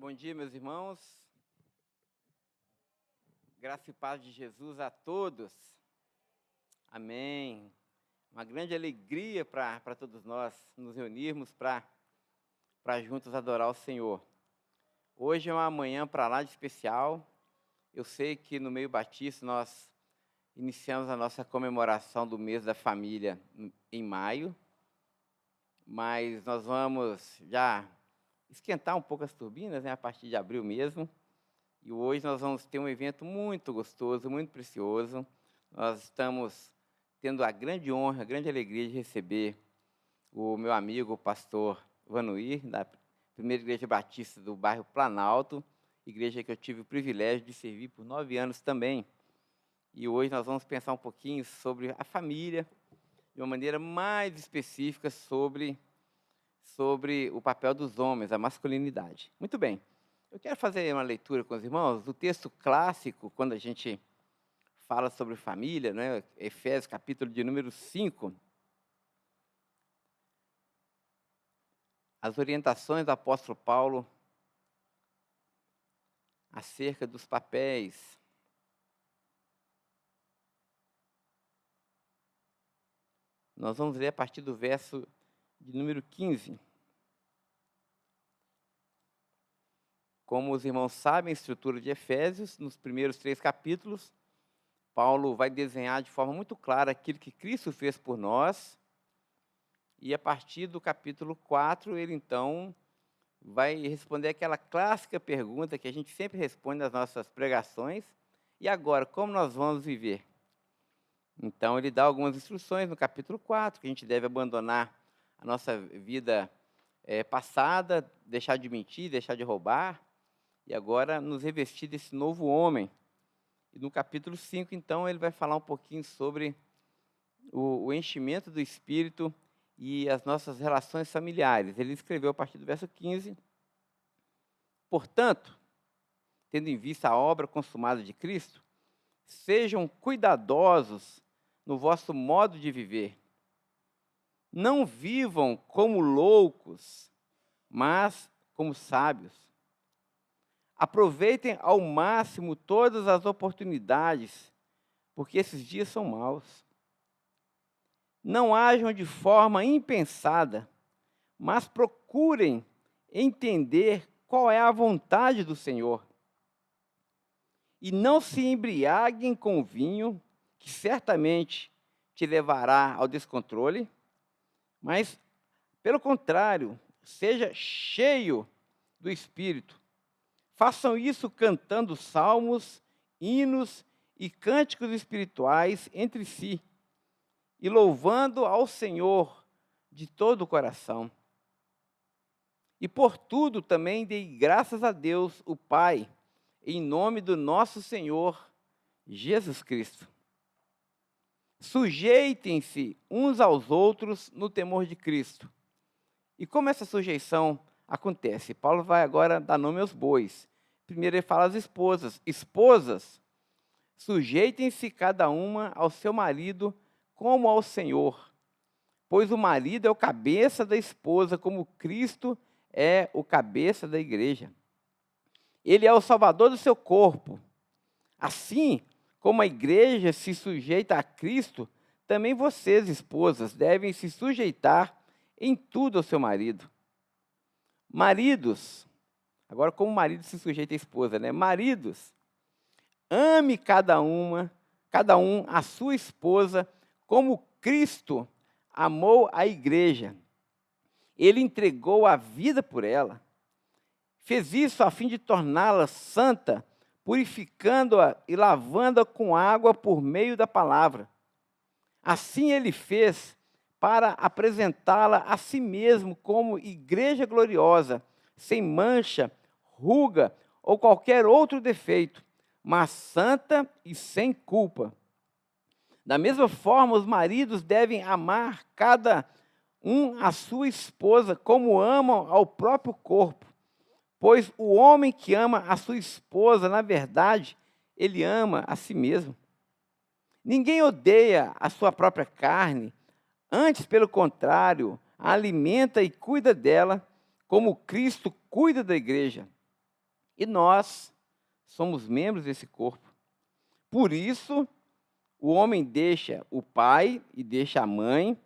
Bom dia, meus irmãos. Graça e paz de Jesus a todos. Amém. Uma grande alegria para todos nós nos reunirmos para juntos adorar o Senhor. Hoje é uma manhã para lá de especial. Eu sei que no meio batista nós iniciamos a nossa comemoração do mês da família em maio, mas nós vamos já esquentar um pouco as turbinas, a partir de abril mesmo. E hoje nós vamos ter um evento muito gostoso, muito precioso. Nós estamos tendo a grande honra, a grande alegria de receber o meu amigo, o pastor Vanuir, da Primeira Igreja Batista do bairro Planalto, igreja que eu tive o privilégio de servir por 9 anos também. E hoje nós vamos pensar um pouquinho sobre a família, de uma maneira mais específica sobre o papel dos homens, a masculinidade. Muito bem. Eu quero fazer uma leitura com os irmãos do texto clássico, quando a gente fala sobre família, né? Efésios, capítulo de número 5. As orientações do apóstolo Paulo acerca dos papéis. Nós vamos ler a partir do verso de número 15. Como os irmãos sabem, a estrutura de Efésios, nos primeiros 3 capítulos, Paulo vai desenhar de forma muito clara aquilo que Cristo fez por nós. E a partir do capítulo 4, ele então vai responder aquela clássica pergunta que a gente sempre responde nas nossas pregações: e agora, como nós vamos viver? Então, ele dá algumas instruções no capítulo 4, que a gente deve abandonar a nossa vida passada, deixar de mentir, deixar de roubar, e agora nos revestir desse novo homem. E no capítulo 5, então, ele vai falar um pouquinho sobre o enchimento do Espírito e as nossas relações familiares. Ele escreveu a partir do verso 15: portanto, tendo em vista a obra consumada de Cristo, sejam cuidadosos no vosso modo de viver. Não vivam como loucos, mas como sábios. Aproveitem ao máximo todas as oportunidades, porque esses dias são maus. Não ajam de forma impensada, mas procurem entender qual é a vontade do Senhor. E não se embriaguem com vinho, que certamente te levará ao descontrole, mas, pelo contrário, seja cheio do Espírito. Façam isso cantando salmos, hinos e cânticos espirituais entre si, e louvando ao Senhor de todo o coração. E por tudo também dei graças a Deus, o Pai, em nome do nosso Senhor Jesus Cristo. Sujeitem-se uns aos outros no temor de Cristo. E como essa sujeição acontece? Paulo vai agora dar nome aos bois. Primeiro ele fala às esposas. Esposas, sujeitem-se cada uma ao seu marido como ao Senhor. Pois o marido é o cabeça da esposa, como Cristo é o cabeça da igreja. Ele é o salvador do seu corpo. Assim como a igreja se sujeita a Cristo, também vocês, esposas, devem se sujeitar em tudo ao seu marido. Maridos, agora como o marido se sujeita à esposa, né? Maridos, ame cada um a sua esposa, como Cristo amou a igreja. Ele entregou a vida por ela. Fez isso a fim de torná-la santa, purificando-a e lavando-a com água por meio da palavra. Assim ele fez para apresentá-la a si mesmo como igreja gloriosa, sem mancha, ruga ou qualquer outro defeito, mas santa e sem culpa. Da mesma forma, os maridos devem amar cada um a sua esposa como amam ao próprio corpo. Pois o homem que ama a sua esposa, na verdade, ele ama a si mesmo. Ninguém odeia a sua própria carne, antes, pelo contrário, a alimenta e cuida dela, como Cristo cuida da igreja, E nós somos membros desse corpo. Por isso, o homem deixa o pai e deixa a mãe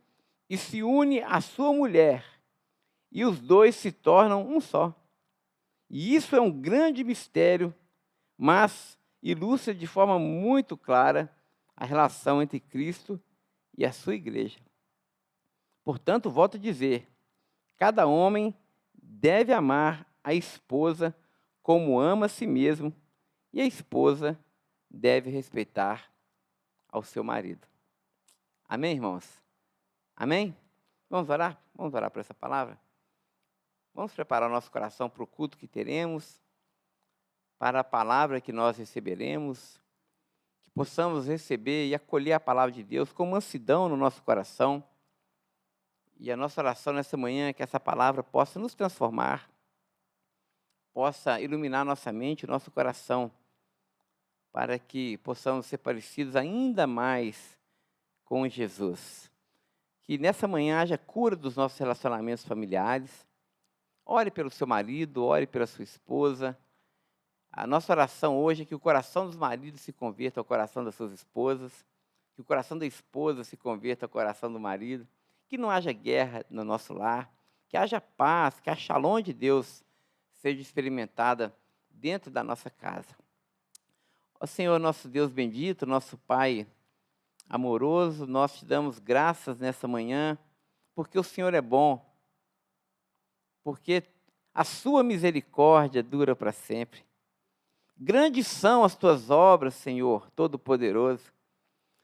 e se une à sua mulher, e os dois se tornam um só. E isso é um grande mistério, mas ilustra de forma muito clara a relação entre Cristo e a sua igreja. Portanto, volto a dizer, cada homem deve amar a esposa como ama a si mesmo, e a esposa deve respeitar ao seu marido. Amém, irmãos? Amém? Vamos orar? Vamos orar por essa palavra? Vamos preparar o nosso coração para o culto que teremos, para a palavra que nós receberemos, que possamos receber e acolher a palavra de Deus com mansidão no nosso coração. E a nossa oração nessa manhã é que essa palavra possa nos transformar, possa iluminar nossa mente e nosso coração, para que possamos ser parecidos ainda mais com Jesus. Que nessa manhã haja cura dos nossos relacionamentos familiares. Ore pelo seu marido, ore pela sua esposa. A nossa oração hoje é que o coração dos maridos se converta ao coração das suas esposas, que o coração da esposa se converta ao coração do marido, que não haja guerra no nosso lar, que haja paz, que a shalom de Deus seja experimentada dentro da nossa casa. Ó Senhor, nosso Deus bendito, nosso Pai amoroso, nós te damos graças nessa manhã, porque o Senhor é bom, porque a sua misericórdia dura para sempre. Grandes são as tuas obras, Senhor Todo-Poderoso.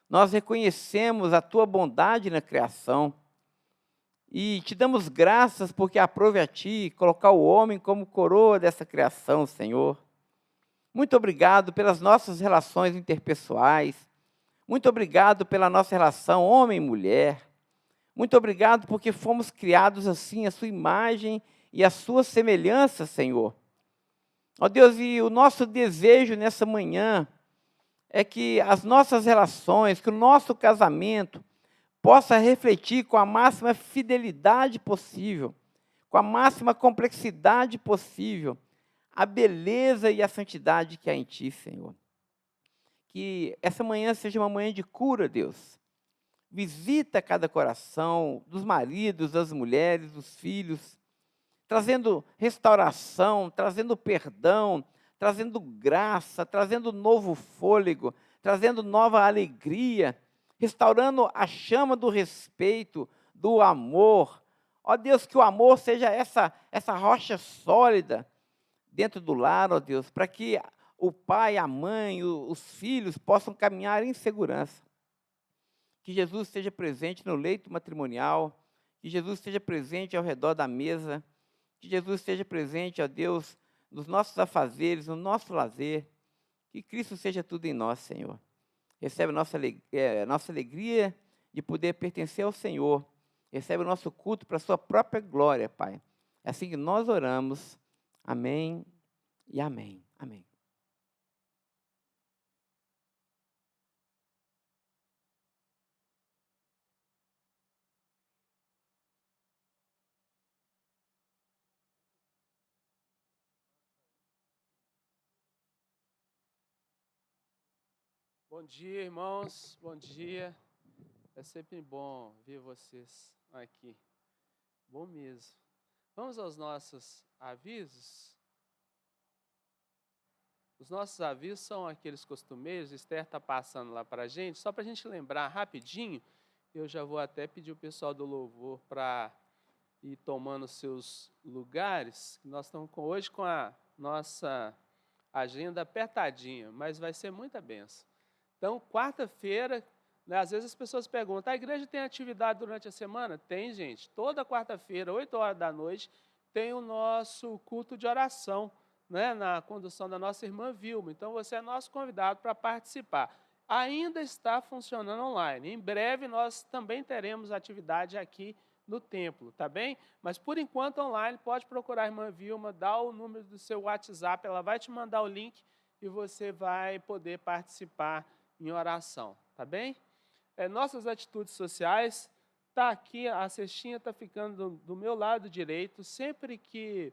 Nós reconhecemos a tua bondade na criação e te damos graças porque aprove a ti colocar o homem como coroa dessa criação, Senhor. Muito obrigado pelas nossas relações interpessoais. Muito obrigado pela nossa relação homem e mulher. Muito obrigado porque fomos criados assim, a sua imagem e a sua semelhança, Senhor. Ó Deus, e o nosso desejo nessa manhã é que as nossas relações, que o nosso casamento possa refletir com a máxima fidelidade possível, com a máxima complexidade possível, a beleza e a santidade que há em Ti, Senhor. Que essa manhã seja uma manhã de cura, Deus. Visita cada coração dos maridos, das mulheres, dos filhos, trazendo restauração, trazendo perdão, trazendo graça, trazendo novo fôlego, trazendo nova alegria, restaurando a chama do respeito, do amor. Ó Deus, que o amor seja essa rocha sólida dentro do lar, ó Deus, para que o pai, a mãe, os filhos possam caminhar em segurança. Que Jesus esteja presente no leito matrimonial, que Jesus esteja presente ao redor da mesa, que Jesus esteja presente, ó Deus, nos nossos afazeres, no nosso lazer, que Cristo seja tudo em nós, Senhor. Recebe nossa alegria de poder pertencer ao Senhor. Recebe o nosso culto para a sua própria glória, Pai. É assim que nós oramos. Amém e amém. Amém. Bom dia, irmãos. Bom dia. É sempre bom ver vocês aqui. Bom mesmo. Vamos aos nossos avisos. Os nossos avisos são aqueles costumeiros. Esther está passando lá para a gente. Só para a gente lembrar rapidinho, eu já vou até pedir o pessoal do louvor para ir tomando seus lugares. Nós estamos hoje com a nossa agenda apertadinha, mas vai ser muita bênção. Então, quarta-feira, né, às vezes as pessoas perguntam, a igreja tem atividade durante a semana? Tem, gente. Toda quarta-feira, 8 horas da noite, tem o nosso culto de oração, né, na condução da nossa irmã Vilma. Então, você é nosso convidado para participar. Ainda está funcionando online. Em breve, nós também teremos atividade aqui no templo, tá bem? Mas, por enquanto, online, pode procurar a irmã Vilma, dá o número do seu WhatsApp, ela vai te mandar o link e você vai poder participar em oração, tá bem? Nossas atitudes sociais, tá aqui, a cestinha está ficando do meu lado direito. Sempre que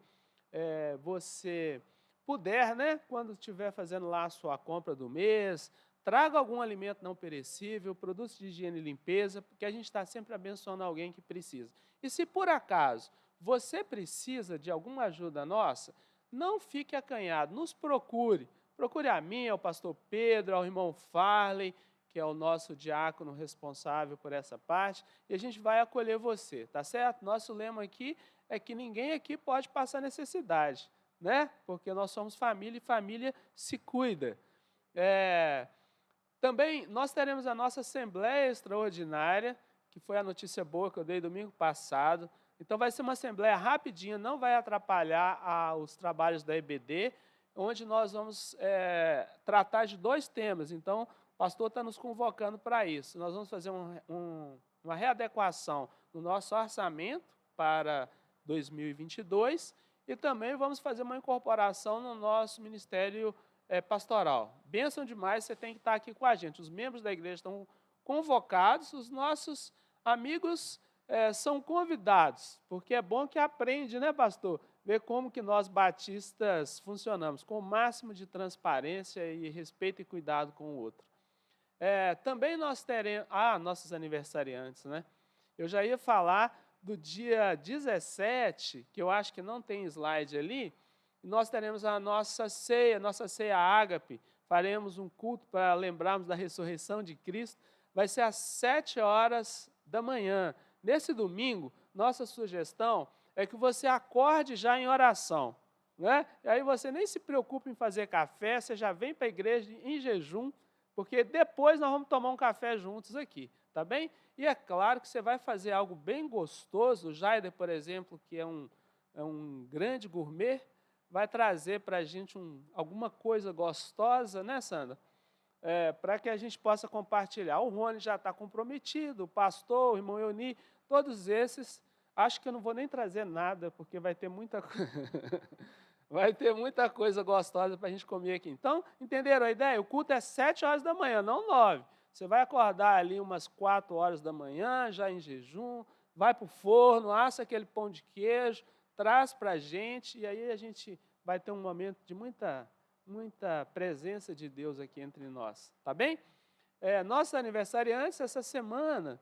você puder, né, quando estiver fazendo lá a sua compra do mês, traga algum alimento não perecível, produtos de higiene e limpeza, porque a gente está sempre abençoando alguém que precisa. E se por acaso você precisa de alguma ajuda nossa, não fique acanhado, nos procure. Procure a mim, ao pastor Pedro, ao irmão Farley, que é o nosso diácono responsável por essa parte, e a gente vai acolher você, tá certo? Nosso lema aqui é que ninguém aqui pode passar necessidade, né? Porque nós somos família e família se cuida. Também nós teremos a nossa Assembleia Extraordinária, que foi a notícia boa que eu dei domingo passado. Então vai ser uma assembleia rapidinha, não vai atrapalhar os trabalhos da EBD, onde nós vamos tratar de 2 temas. Então, o pastor está nos convocando para isso. Nós vamos fazer uma readequação no nosso orçamento para 2022 e também vamos fazer uma incorporação no nosso ministério pastoral. Bênção demais, você tem que estar aqui com a gente. Os membros da igreja estão convocados, os nossos amigos são convidados, porque é bom que aprende, né, pastor? Ver como que nós batistas funcionamos, com o máximo de transparência e respeito e cuidado com o outro. Também nós teremos... nossos aniversariantes, né? Eu já ia falar do dia 17, que eu acho que não tem slide ali, e nós teremos a nossa ceia ágape, faremos um culto para lembrarmos da ressurreição de Cristo, vai ser às 7h da manhã. Nesse domingo, nossa sugestão é que você acorde já em oração, né? E aí você nem se preocupa em fazer café, você já vem para a igreja em jejum, porque depois nós vamos tomar um café juntos aqui, tá bem? E é claro que você vai fazer algo bem gostoso. O Jaider, por exemplo, que é um grande gourmet, vai trazer para a gente alguma coisa gostosa, né, Sandra? Para que a gente possa compartilhar. O Rony já está comprometido, o pastor, o irmão Euni, todos esses. Acho que eu não vou nem trazer nada, porque vai ter muita vai ter muita coisa gostosa para a gente comer aqui. Então, entenderam a ideia? O culto é 7h da manhã, não 9. Você vai acordar ali umas 4h da manhã, já em jejum, vai para o forno, assa aquele pão de queijo, traz para a gente, e aí a gente vai ter um momento de muita presença de Deus aqui entre nós, tá bem? Nossos aniversariantes, essa semana,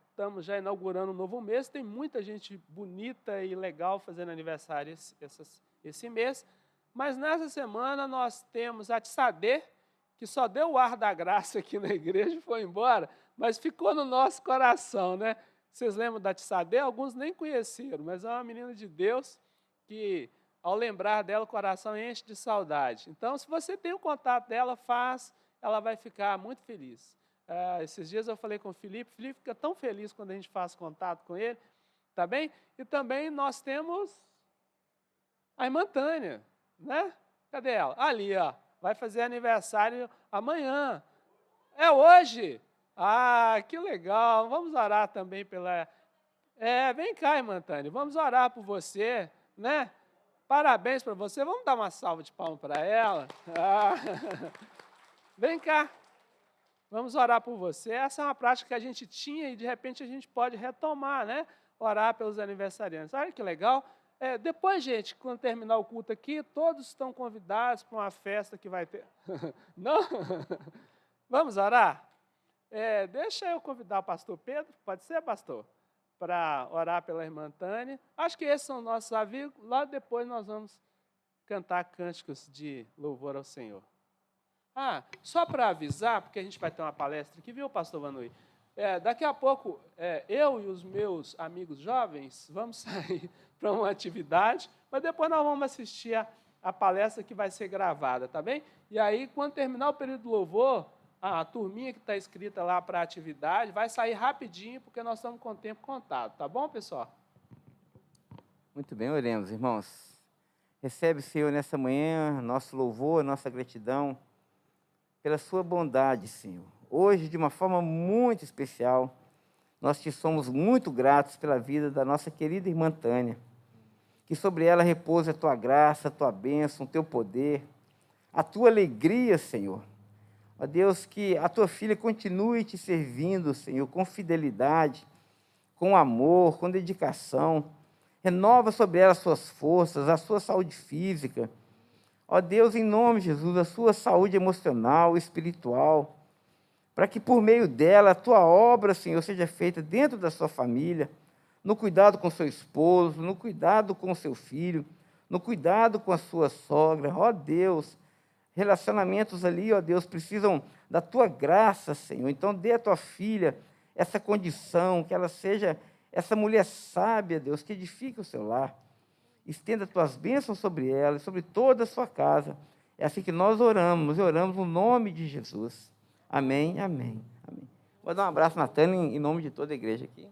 estamos já inaugurando um novo mês, tem muita gente bonita e legal fazendo aniversário esse mês, mas nessa semana nós temos a Tsadê, que só deu o ar da graça aqui na igreja e foi embora, mas ficou no nosso coração, né? Vocês lembram da Tsadê? Alguns nem conheceram, mas é uma menina de Deus que, ao lembrar dela, o coração enche de saudade. Então, se você tem o contato dela, ela vai ficar muito feliz. Esses dias eu falei com o Felipe fica tão feliz quando a gente faz contato com ele, tá bem? E também nós temos a irmã Tânia, né? Cadê ela? Ali, ó, vai fazer aniversário amanhã. É hoje? Que legal, vamos orar também pela... vem cá, irmã Tânia, vamos orar por você, né? Parabéns para você, vamos dar uma salva de palmas para ela. Vem cá. Vamos orar por você. Essa é uma prática que a gente tinha e, de repente, a gente pode retomar, né? Orar pelos aniversariantes. Olha que legal. Depois, gente, quando terminar o culto aqui, todos estão convidados para uma festa que vai ter. Não? Vamos orar? Deixa eu convidar o pastor Pedro, pode ser, pastor? Para orar pela irmã Tânia. Acho que esses são nossos avisos. Lá depois nós vamos cantar cânticos de louvor ao Senhor. Só para avisar, porque a gente vai ter uma palestra aqui, viu, pastor Vanui? Daqui a pouco, eu e os meus amigos jovens vamos sair para uma atividade, mas depois nós vamos assistir a palestra que vai ser gravada, tá bem? E aí, quando terminar o período do louvor, a turminha que está escrita lá para a atividade vai sair rapidinho, porque nós estamos com o tempo contado, tá bom, pessoal? Muito bem, oremos, irmãos. Recebe, Senhor, nessa manhã, nosso louvor, nossa gratidão, pela sua bondade, Senhor. Hoje, de uma forma muito especial, nós te somos muito gratos pela vida da nossa querida irmã Tânia. Que sobre ela repouse a tua graça, a tua bênção, o teu poder, a tua alegria, Senhor. Ó Deus, que a tua filha continue te servindo, Senhor, com fidelidade, com amor, com dedicação. Renova sobre ela as suas forças, a sua saúde física. Ó Deus, em nome de Jesus, a sua saúde emocional, espiritual, para que por meio dela a tua obra, Senhor, seja feita dentro da sua família, no cuidado com seu esposo, no cuidado com seu filho, no cuidado com a sua sogra. Ó Deus, relacionamentos ali, ó Deus, precisam da tua graça, Senhor. Então dê à tua filha essa condição, que ela seja essa mulher sábia, Deus, que edifique o seu lar. Estenda tuas bênçãos sobre ela e sobre toda a sua casa. É assim que nós oramos, e oramos no nome de Jesus. Amém, amém, amém. Vou dar um abraço na Tânia em nome de toda a igreja aqui.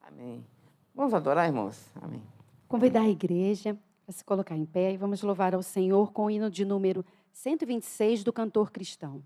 Amém. Vamos adorar, irmãos? Amém. Convidar a igreja para se colocar em pé e vamos louvar ao Senhor com o hino de número 126 do cantor cristão.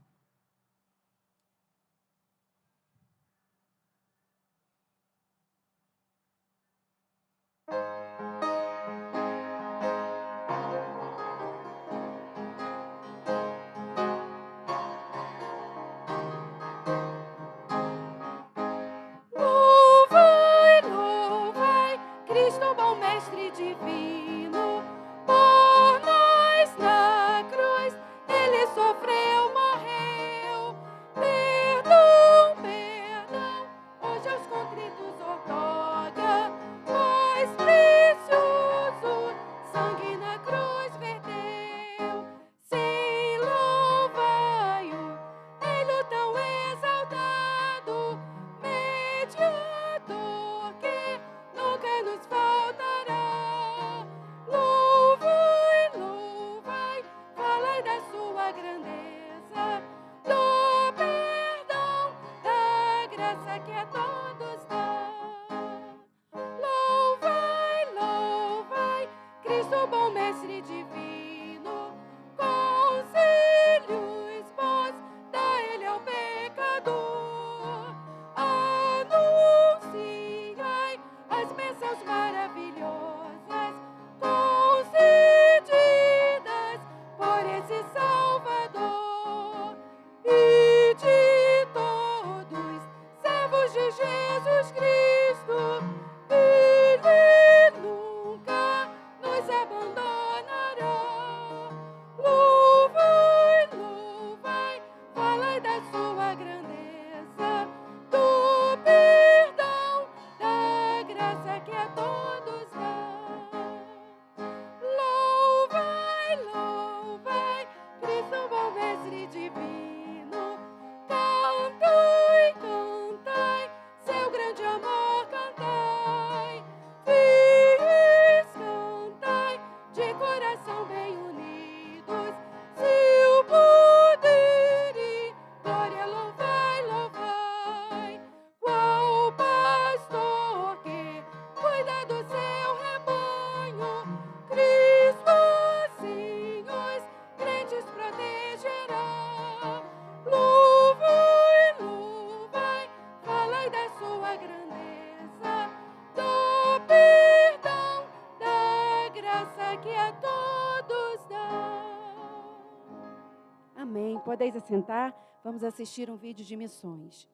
Amém. Podeis assentar. Vamos assistir um vídeo de missões.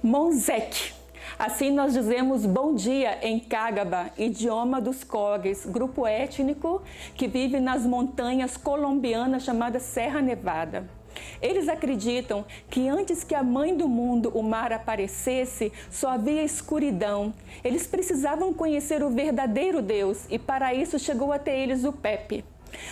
Monzek. Assim nós dizemos bom dia em Cágaba, idioma dos Cogues, grupo étnico que vive nas montanhas colombianas chamadas Serra Nevada. Eles acreditam que antes que a mãe do mundo, o mar, aparecesse, só havia escuridão. Eles precisavam conhecer o verdadeiro Deus e para isso chegou até eles o Pepe.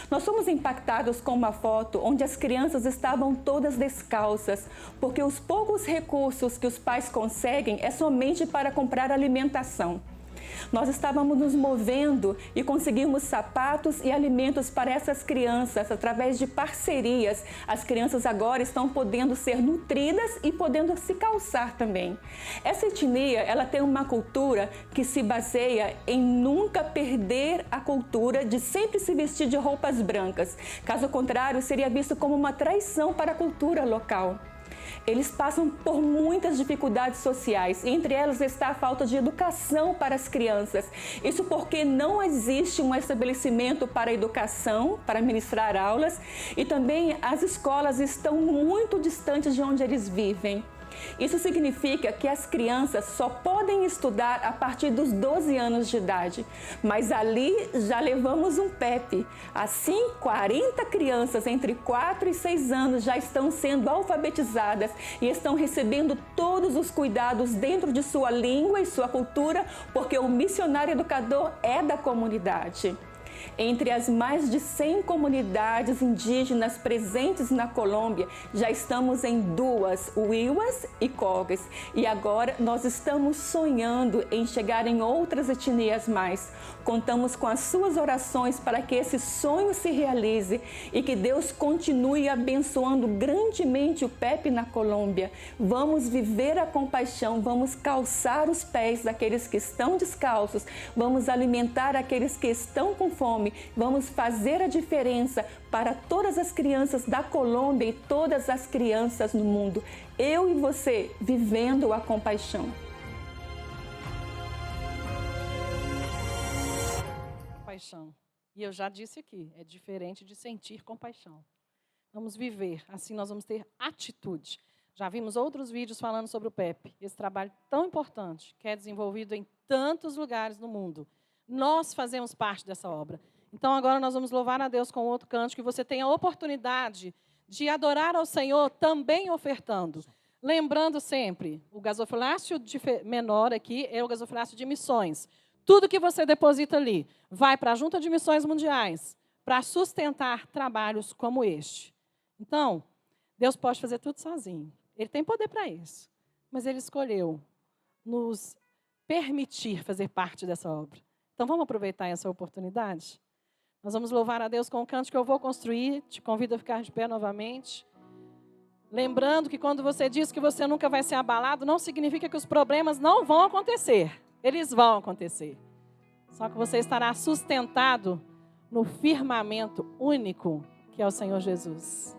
Nós fomos impactados com uma foto onde as crianças estavam todas descalças, porque os poucos recursos que os pais conseguem é somente para comprar alimentação. Nós estávamos nos movendo e conseguimos sapatos e alimentos para essas crianças através de parcerias. As crianças agora estão podendo ser nutridas e podendo se calçar também. Essa etnia, ela tem uma cultura que se baseia em nunca perder a cultura de sempre se vestir de roupas brancas. Caso contrário, seria visto como uma traição para a cultura local. Eles passam por muitas dificuldades sociais, entre elas está a falta de educação para as crianças. Isso porque não existe um estabelecimento para educação, para ministrar aulas, e também as escolas estão muito distantes de onde eles vivem. Isso significa que as crianças só podem estudar a partir dos 12 anos de idade, mas ali já levamos um PEP. Assim, 40 crianças entre 4 e 6 anos já estão sendo alfabetizadas e estão recebendo todos os cuidados dentro de sua língua e sua cultura, porque o missionário educador é da comunidade. Entre as mais de 100 comunidades indígenas presentes na Colômbia, já estamos em 2, Wiwas e Cogues. E agora nós estamos sonhando em chegar em outras etnias mais. Contamos com as suas orações para que esse sonho se realize e que Deus continue abençoando grandemente o PEP na Colômbia. Vamos viver a compaixão, vamos calçar os pés daqueles que estão descalços, vamos alimentar aqueles que estão com fome. Vamos fazer a diferença para todas as crianças da Colômbia e todas as crianças no mundo. Eu e você vivendo a compaixão. Compaixão. E eu já disse aqui, é diferente de sentir compaixão. Vamos viver, assim nós vamos ter atitude. Já vimos outros vídeos falando sobre o PEP, esse trabalho tão importante, que é desenvolvido em tantos lugares no mundo. Nós fazemos parte dessa obra. Então, agora nós vamos louvar a Deus com outro cântico, que você tenha a oportunidade de adorar ao Senhor também ofertando. Lembrando sempre, o gasofilácio menor aqui é o gasofilácio de missões. Tudo que você deposita ali vai para a Junta de Missões Mundiais, para sustentar trabalhos como este. Então, Deus pode fazer tudo sozinho. Ele tem poder para isso. Mas Ele escolheu nos permitir fazer parte dessa obra. Então, vamos aproveitar essa oportunidade? Nós vamos louvar a Deus com o canto que eu vou construir. Te convido a ficar de pé novamente. Lembrando que quando você diz que você nunca vai ser abalado, não significa que os problemas não vão acontecer. Eles vão acontecer. Só que você estará sustentado no firmamento único que é o Senhor Jesus.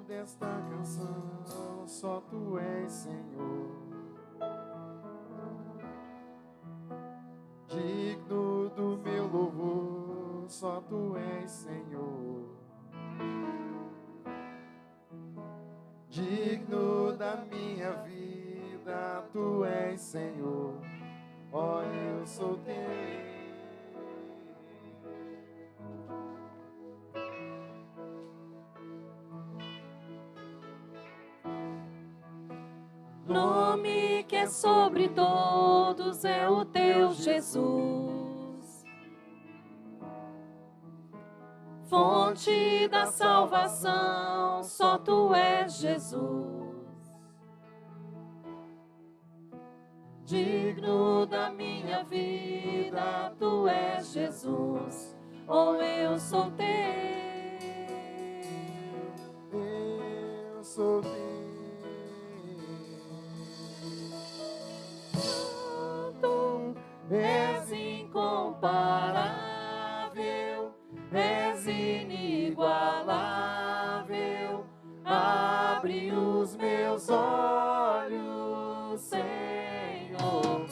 Desta canção, só Tu és Senhor. Digno do meu louvor, só Tu és Senhor. Digno da minha vida, Tu és Senhor. Ó, eu sou Teu. Nome que é sobre todos é o Teu Jesus. Fonte da salvação, só Tu és Jesus. Digno da minha vida, Tu és Jesus. Oh, eu sou Teu. Eu sou Teu. És incomparável, és inigualável. Abre os meus olhos, Senhor.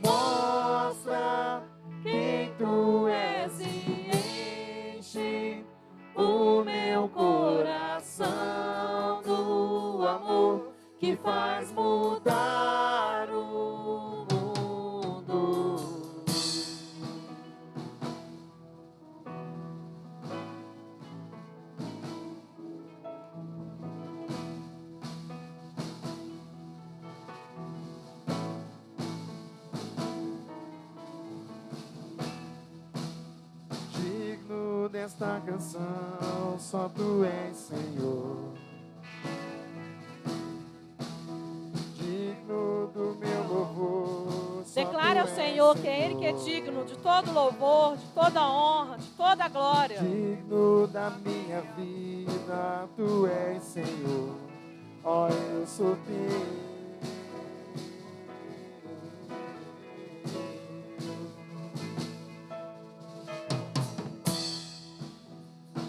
Mostra quem Tu és e enche o meu coração do amor que faz mudar o mundo. Digno desta canção, só Tu és Senhor. Digno do meu louvor, só Declare ao Tu és Senhor que é Ele que é digno de todo louvor, de toda honra, de toda glória. Digno da minha vida, Tu és Senhor. Ó, eu sou Teu.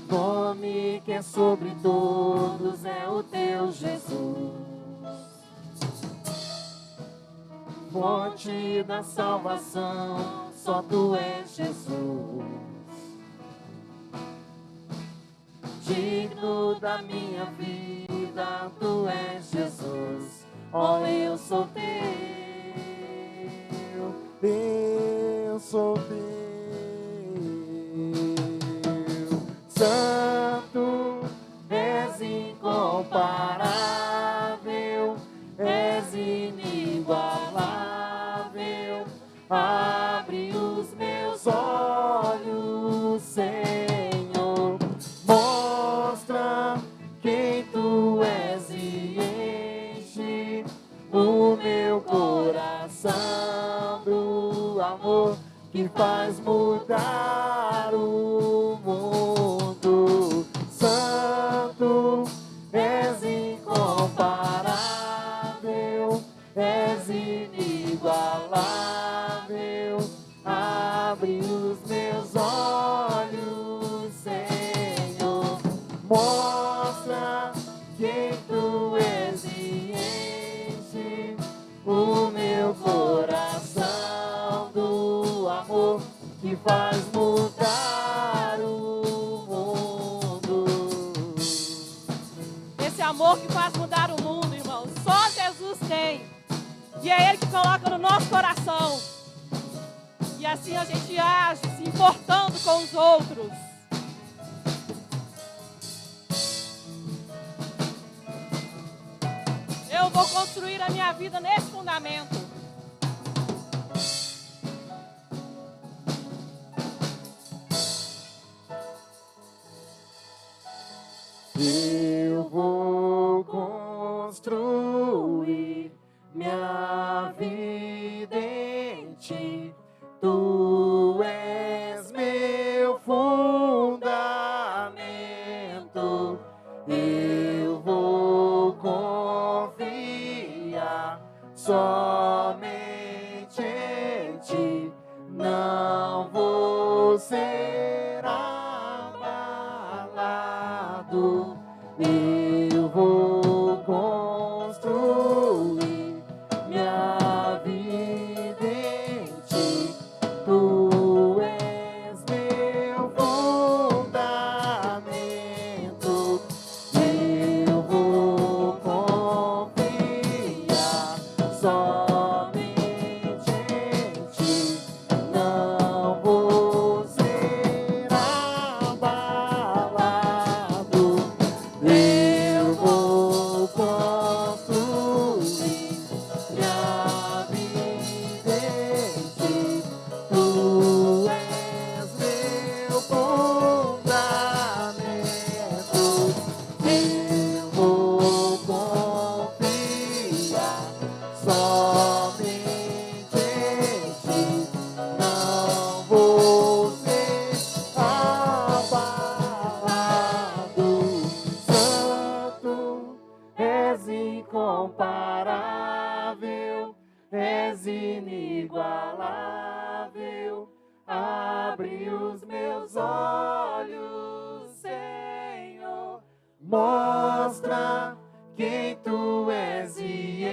Nome que é sobre todos é o Teu Jesus. fonte da salvação, só tu és Jesus. Digno da minha vida, tu és Jesus. Oh, eu sou teu, eu sou teu. Santo, és incomparável, és inigualável. Abre os meus olhos, Senhor, mostra quem tu és e enche o meu coração do amor que faz mudar o mundo. Santo, és incomparável, és inigualável. Abre os meus olhos, Senhor, mostra quem tu és e enche o meu coração do amor que faz mudar o mundo. Esse amor que faz mudar o mundo, irmão, só Jesus tem. E é Ele que coloca no nosso coração. E assim a gente age, se importando com os outros. Eu vou construir a minha vida nesse fundamento. Eu vou construir minha vida em ti. Tu és meu fundamento. Eu vou confiar somente em ti. Não vou ser abalado. Eu vou construir minha vida em ti. Tu és meu fundamento. Eu vou confiar somente em ti. Não vou ser abalado. Eu vou construir minha vida em ti. Tu és meu fundamento. Eu vou confiar somente em ti. Não vou ser abalado. Santo, és incomparável, és inigualável. Abre os meus olhos, Senhor, mostra quem tu és e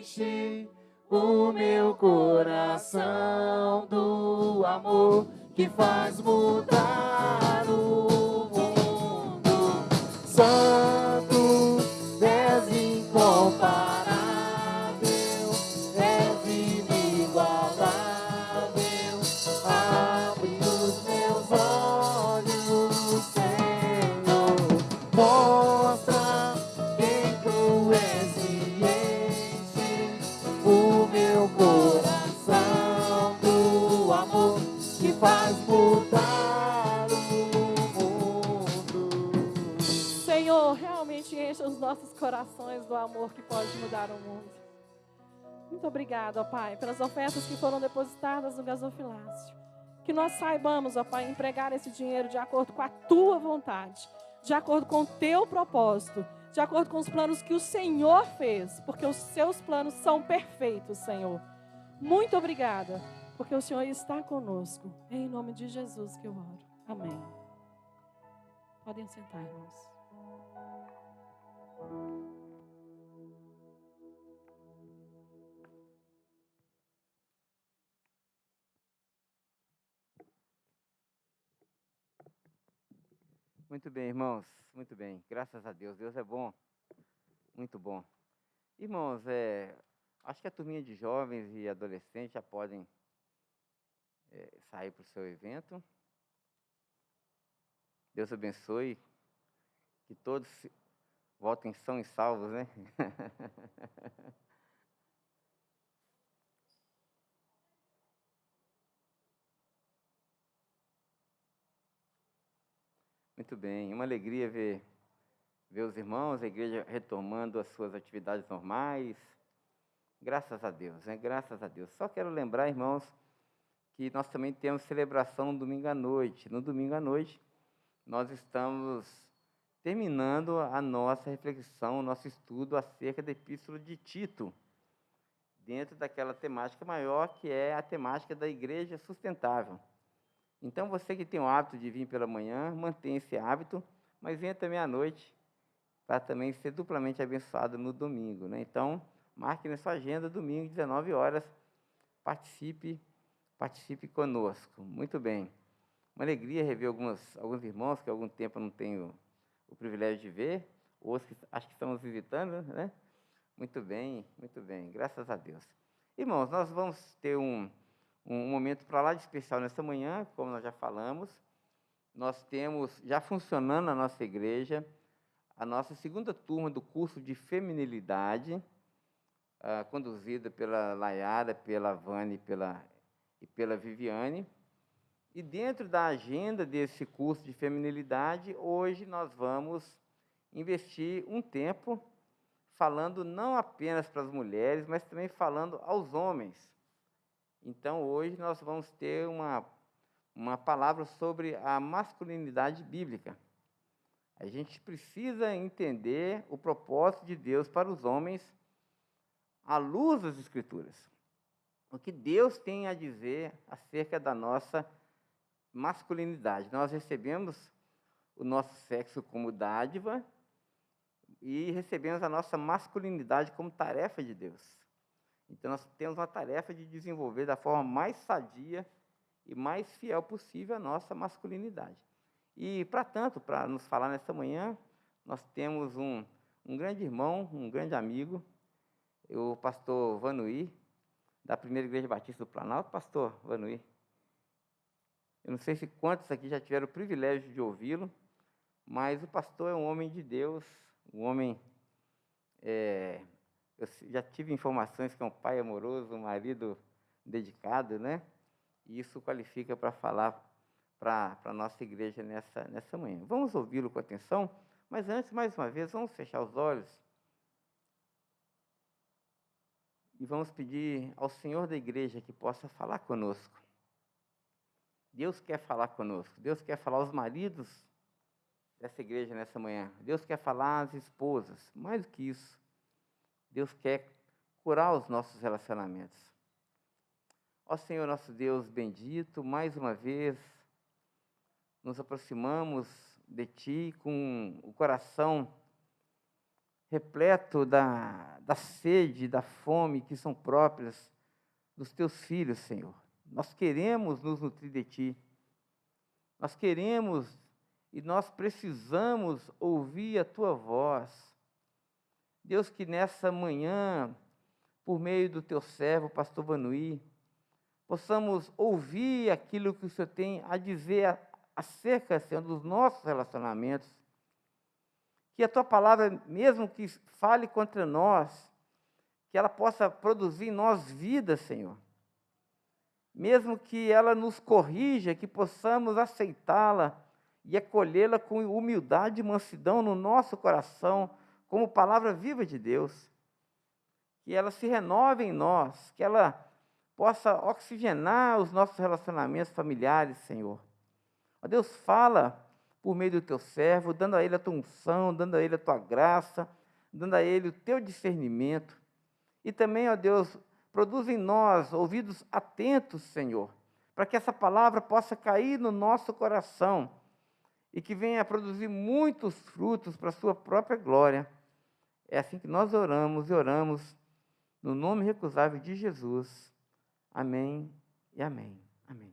enche o meu coração do amor que faz mudar o mundo. Santo, és incomparável, és inigualável. Abre os meus olhos, Senhor, mostra quem tu és e enche o meu coração do amor que faz mudar o mundo. Senhor, realmente encha os nossos corações do amor que pode mudar o mundo. Muito obrigado, ó Pai, pelas ofertas que foram depositadas no gasofilácio. Que nós saibamos, ó Pai, empregar esse dinheiro de acordo com a Tua vontade, de acordo com o Teu propósito, de acordo com os planos que o Senhor fez, porque os Seus planos são perfeitos, Senhor. Muito obrigada, porque o Senhor está conosco. É em nome de Jesus que eu oro. Amém. Podem sentar, irmãos. Muito bem, irmãos. Muito bem. Graças a Deus. Deus é bom. Muito bom. Irmãos, acho que a turminha de jovens e adolescentes já podem sair para o seu evento. Deus abençoe. Que todos voltem são e salvos, né? Muito bem. Uma alegria ver os irmãos, a igreja retomando as suas atividades normais. Graças a Deus, né? Graças a Deus. Só quero lembrar, irmãos, que nós também temos celebração no domingo à noite. No domingo à noite, nós estamos terminando a nossa reflexão, o nosso estudo acerca da Epístola de Tito, dentro daquela temática maior, que é a temática da igreja sustentável. Então, você que tem o hábito de vir pela manhã, mantenha esse hábito, mas venha também à noite, para também ser duplamente abençoado no domingo, né? Então, marque na sua agenda, domingo, 19 horas, participe conosco. Muito bem. Uma alegria rever alguns irmãos que há algum tempo eu não tenho o privilégio de ver, outros que acho que estão nos visitando, né? Muito bem, graças a Deus. Irmãos, nós vamos ter um momento para lá de especial nessa manhã, como nós já falamos. Nós temos já funcionando na nossa igreja a nossa segunda turma do curso de feminilidade, conduzida pela Layara, pela Vânia e pela Viviane. E dentro da agenda desse curso de feminilidade, hoje nós vamos investir um tempo falando não apenas para as mulheres, mas também falando aos homens. Então, hoje nós vamos ter uma palavra sobre a masculinidade bíblica. A gente precisa entender o propósito de Deus para os homens à luz das Escrituras. O que Deus tem a dizer acerca da nossa masculinidade. Nós recebemos o nosso sexo como dádiva e recebemos a nossa masculinidade como tarefa de Deus. Então, nós temos uma tarefa de desenvolver da forma mais sadia e mais fiel possível a nossa masculinidade. E, para nos falar nesta manhã, nós temos um grande irmão, um grande amigo, o pastor Vanuí, da Primeira Igreja Batista do Planalto. Pastor Vanuí, eu não sei se quantos aqui já tiveram o privilégio de ouvi-lo, mas o pastor é um homem de Deus, um homem... eu já tive informações que é um pai amoroso, um marido dedicado, né? E isso qualifica para falar para a nossa igreja nessa manhã. Vamos ouvi-lo com atenção, mas antes, mais uma vez, vamos fechar os olhos e vamos pedir ao Senhor da igreja que possa falar conosco. Deus quer falar conosco, Deus quer falar aos maridos dessa igreja nessa manhã, Deus quer falar às esposas, mais do que isso, Deus quer curar os nossos relacionamentos. Ó Senhor nosso Deus bendito, mais uma vez, nos aproximamos de Ti com o coração repleto da sede, da fome que são próprias dos Teus filhos, Senhor. Nós queremos nos nutrir de Ti. Nós queremos e nós precisamos ouvir a Tua voz. Deus, que nessa manhã, por meio do Teu servo, pastor Vanuí, possamos ouvir aquilo que o Senhor tem a dizer acerca, Senhor, dos nossos relacionamentos. Que a Tua palavra, mesmo que fale contra nós, que ela possa produzir em nós vida, Senhor. Mesmo que ela nos corrija, que possamos aceitá-la e acolhê-la com humildade e mansidão no nosso coração, como palavra viva de Deus. Que ela se renove em nós, que ela possa oxigenar os nossos relacionamentos familiares, Senhor. Ó Deus, fala por meio do Teu servo, dando a ele a Tua unção, dando a ele a Tua graça, dando a ele o Teu discernimento. E também, ó Deus, produz em nós ouvidos atentos, Senhor, para que essa palavra possa cair no nosso coração e que venha a produzir muitos frutos para a Sua própria glória. É assim que nós oramos e oramos no nome recusável de Jesus. Amém e amém. Amém.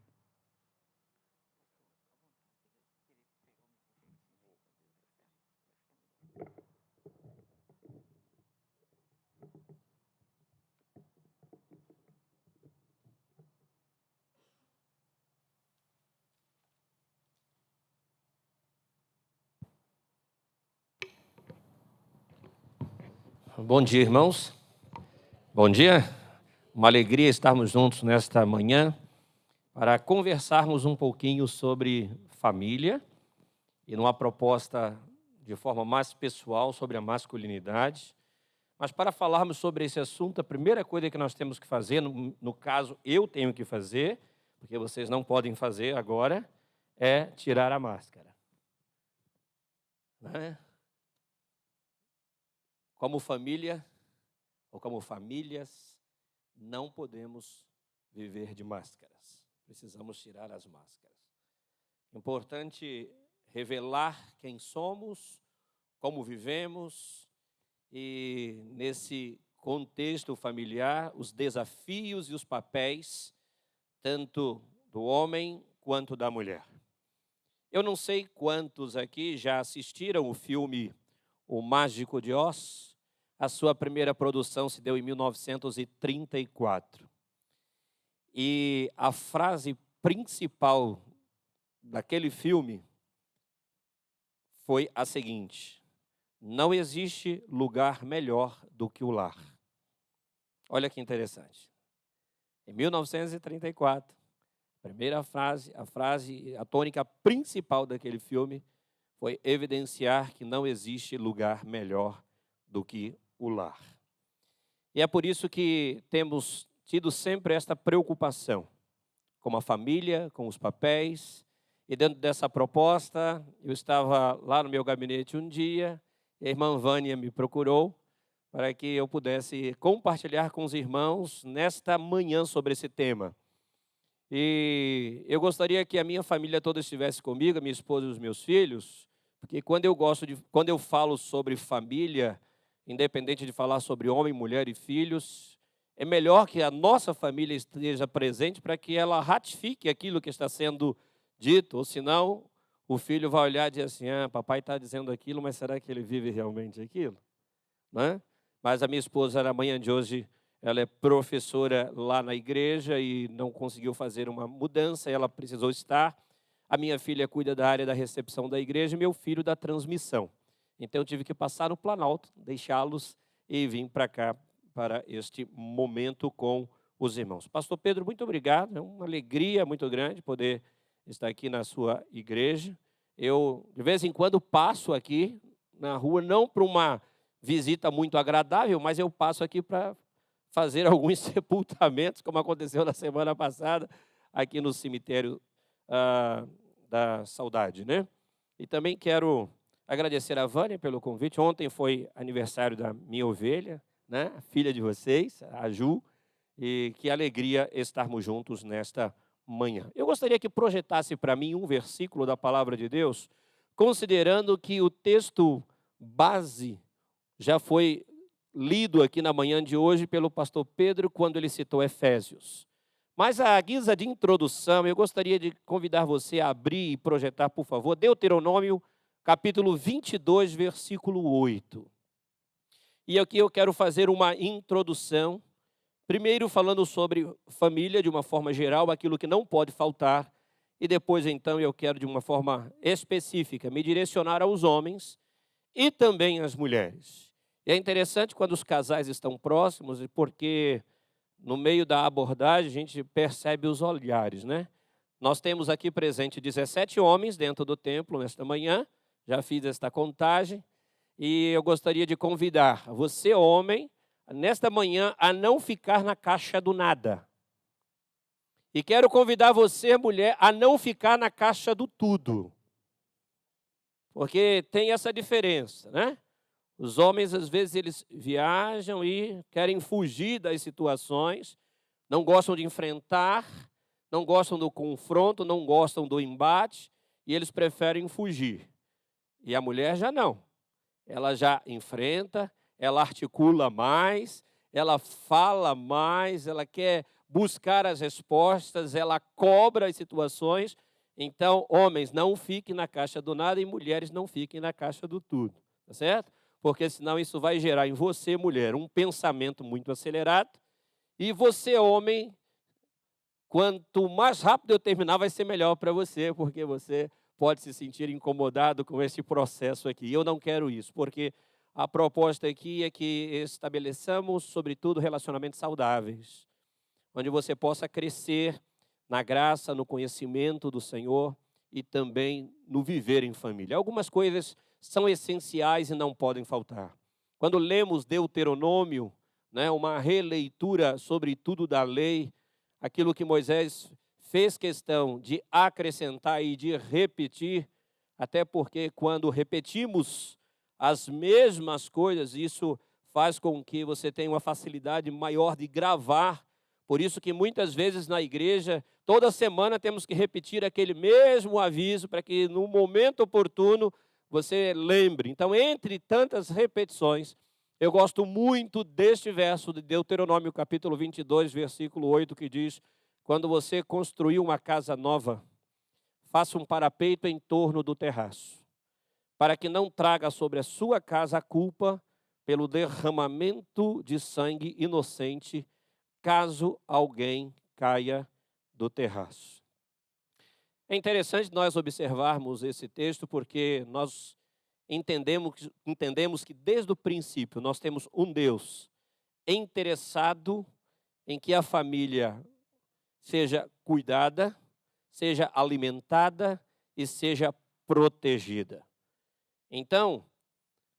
Bom dia, irmãos. Bom dia. Uma alegria estarmos juntos nesta manhã para conversarmos um pouquinho sobre família e numa proposta de forma mais pessoal sobre a masculinidade. Mas para falarmos sobre esse assunto, a primeira coisa que nós temos que fazer, no caso eu tenho que fazer, porque vocês não podem fazer agora, é tirar a máscara. Né? Como família, ou como famílias, não podemos viver de máscaras. Precisamos tirar as máscaras. Importante revelar quem somos, como vivemos, e nesse contexto familiar, os desafios e os papéis, tanto do homem quanto da mulher. Eu não sei quantos aqui já assistiram o filme O Mágico de Oz. A sua primeira produção se deu em 1934. E a frase principal daquele filme foi a seguinte: não existe lugar melhor do que o lar. Olha que interessante. Em 1934, primeira frase, a tônica principal daquele filme foi evidenciar que não existe lugar melhor do que o lar. E é por isso que temos tido sempre esta preocupação com a família, com os papéis. E dentro dessa proposta, eu estava lá no meu gabinete um dia, e a irmã Vânia me procurou para que eu pudesse compartilhar com os irmãos nesta manhã sobre esse tema. E eu gostaria que a minha família toda estivesse comigo, a minha esposa e os meus filhos, porque quando eu falo sobre família, independente de falar sobre homem, mulher e filhos, é melhor que a nossa família esteja presente para que ela ratifique aquilo que está sendo dito, ou senão o filho vai olhar e dizer assim: papai está dizendo aquilo, mas será que ele vive realmente aquilo? Né? Mas a minha esposa, na manhã de hoje, ela é professora lá na igreja e não conseguiu fazer uma mudança, ela precisou estar. A minha filha cuida da área da recepção da igreja e meu filho da transmissão. Então eu tive que passar no Planalto, deixá-los e vim para cá, para este momento com os irmãos. Pastor Pedro, muito obrigado, é uma alegria muito grande poder estar aqui na sua igreja. Eu, de vez em quando, passo aqui na rua, não para uma visita muito agradável, mas eu passo aqui para fazer alguns sepultamentos, como aconteceu na semana passada, aqui no cemitério da Saudade, né? E também quero agradecer a Vânia pelo convite. Ontem foi aniversário da minha ovelha, né? Filha de vocês, a Ju, e que alegria estarmos juntos nesta manhã. Eu gostaria que projetasse para mim um versículo da palavra de Deus, considerando que o texto base já foi lido aqui na manhã de hoje pelo pastor Pedro, quando ele citou Efésios. Mas à guisa de introdução, eu gostaria de convidar você a abrir e projetar, por favor, Deuteronômio, capítulo 22, versículo 8. E aqui eu quero fazer uma introdução, primeiro falando sobre família de uma forma geral, aquilo que não pode faltar, e depois então eu quero de uma forma específica me direcionar aos homens e também às mulheres. E é interessante quando os casais estão próximos, porque no meio da abordagem a gente percebe os olhares, né? Nós temos aqui presente 17 homens dentro do templo nesta manhã, já fiz esta contagem, e eu gostaria de convidar você, homem, nesta manhã, a não ficar na caixa do nada. E quero convidar você, mulher, a não ficar na caixa do tudo. Porque tem essa diferença, né? Os homens, às vezes, eles viajam e querem fugir das situações, não gostam de enfrentar, não gostam do confronto, não gostam do embate, e eles preferem fugir. E a mulher já não. Ela já enfrenta, ela articula mais, ela fala mais, ela quer buscar as respostas, ela cobra as situações. Então, homens, não fiquem na caixa do nada e mulheres não fiquem na caixa do tudo, tá certo? Porque senão isso vai gerar em você, mulher, um pensamento muito acelerado, e você, homem, quanto mais rápido eu terminar, vai ser melhor para você, porque você pode se sentir incomodado com esse processo aqui. Eu não quero isso, porque a proposta aqui é que estabeleçamos, sobretudo, relacionamentos saudáveis, onde você possa crescer na graça, no conhecimento do Senhor e também no viver em família. Algumas coisas são essenciais e não podem faltar. Quando lemos Deuteronômio, né, uma releitura sobre tudo da lei, aquilo que Moisés fez questão de acrescentar e de repetir, até porque quando repetimos as mesmas coisas, isso faz com que você tenha uma facilidade maior de gravar. Por isso que muitas vezes na igreja, toda semana temos que repetir aquele mesmo aviso para que no momento oportuno você lembre. Então, entre tantas repetições, eu gosto muito deste verso de Deuteronômio capítulo 22, versículo 8, que diz: quando você construir uma casa nova, faça um parapeito em torno do terraço, para que não traga sobre a sua casa a culpa pelo derramamento de sangue inocente, caso alguém caia do terraço. É interessante nós observarmos esse texto, porque nós entendemos que desde o princípio nós temos um Deus interessado em que a família seja cuidada, seja alimentada e seja protegida. Então,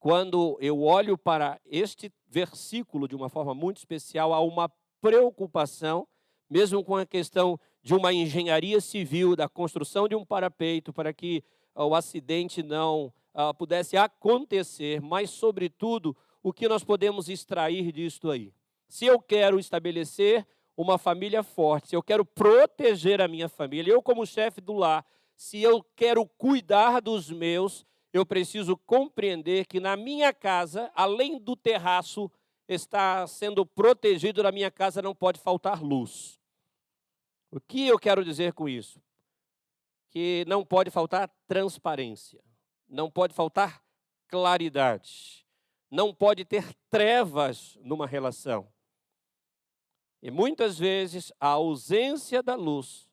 quando eu olho para este versículo de uma forma muito especial, há uma preocupação, mesmo com a questão de uma engenharia civil, da construção de um parapeito para que o acidente não pudesse acontecer, mas, sobretudo, o que nós podemos extrair disto aí? Se eu quero estabelecer uma família forte, se eu quero proteger a minha família, eu como chefe do lar, se eu quero cuidar dos meus, eu preciso compreender que na minha casa, além do terraço estar sendo protegido, na minha casa não pode faltar luz. O que eu quero dizer com isso? Que não pode faltar transparência, não pode faltar claridade, não pode ter trevas numa relação. E muitas vezes a ausência da luz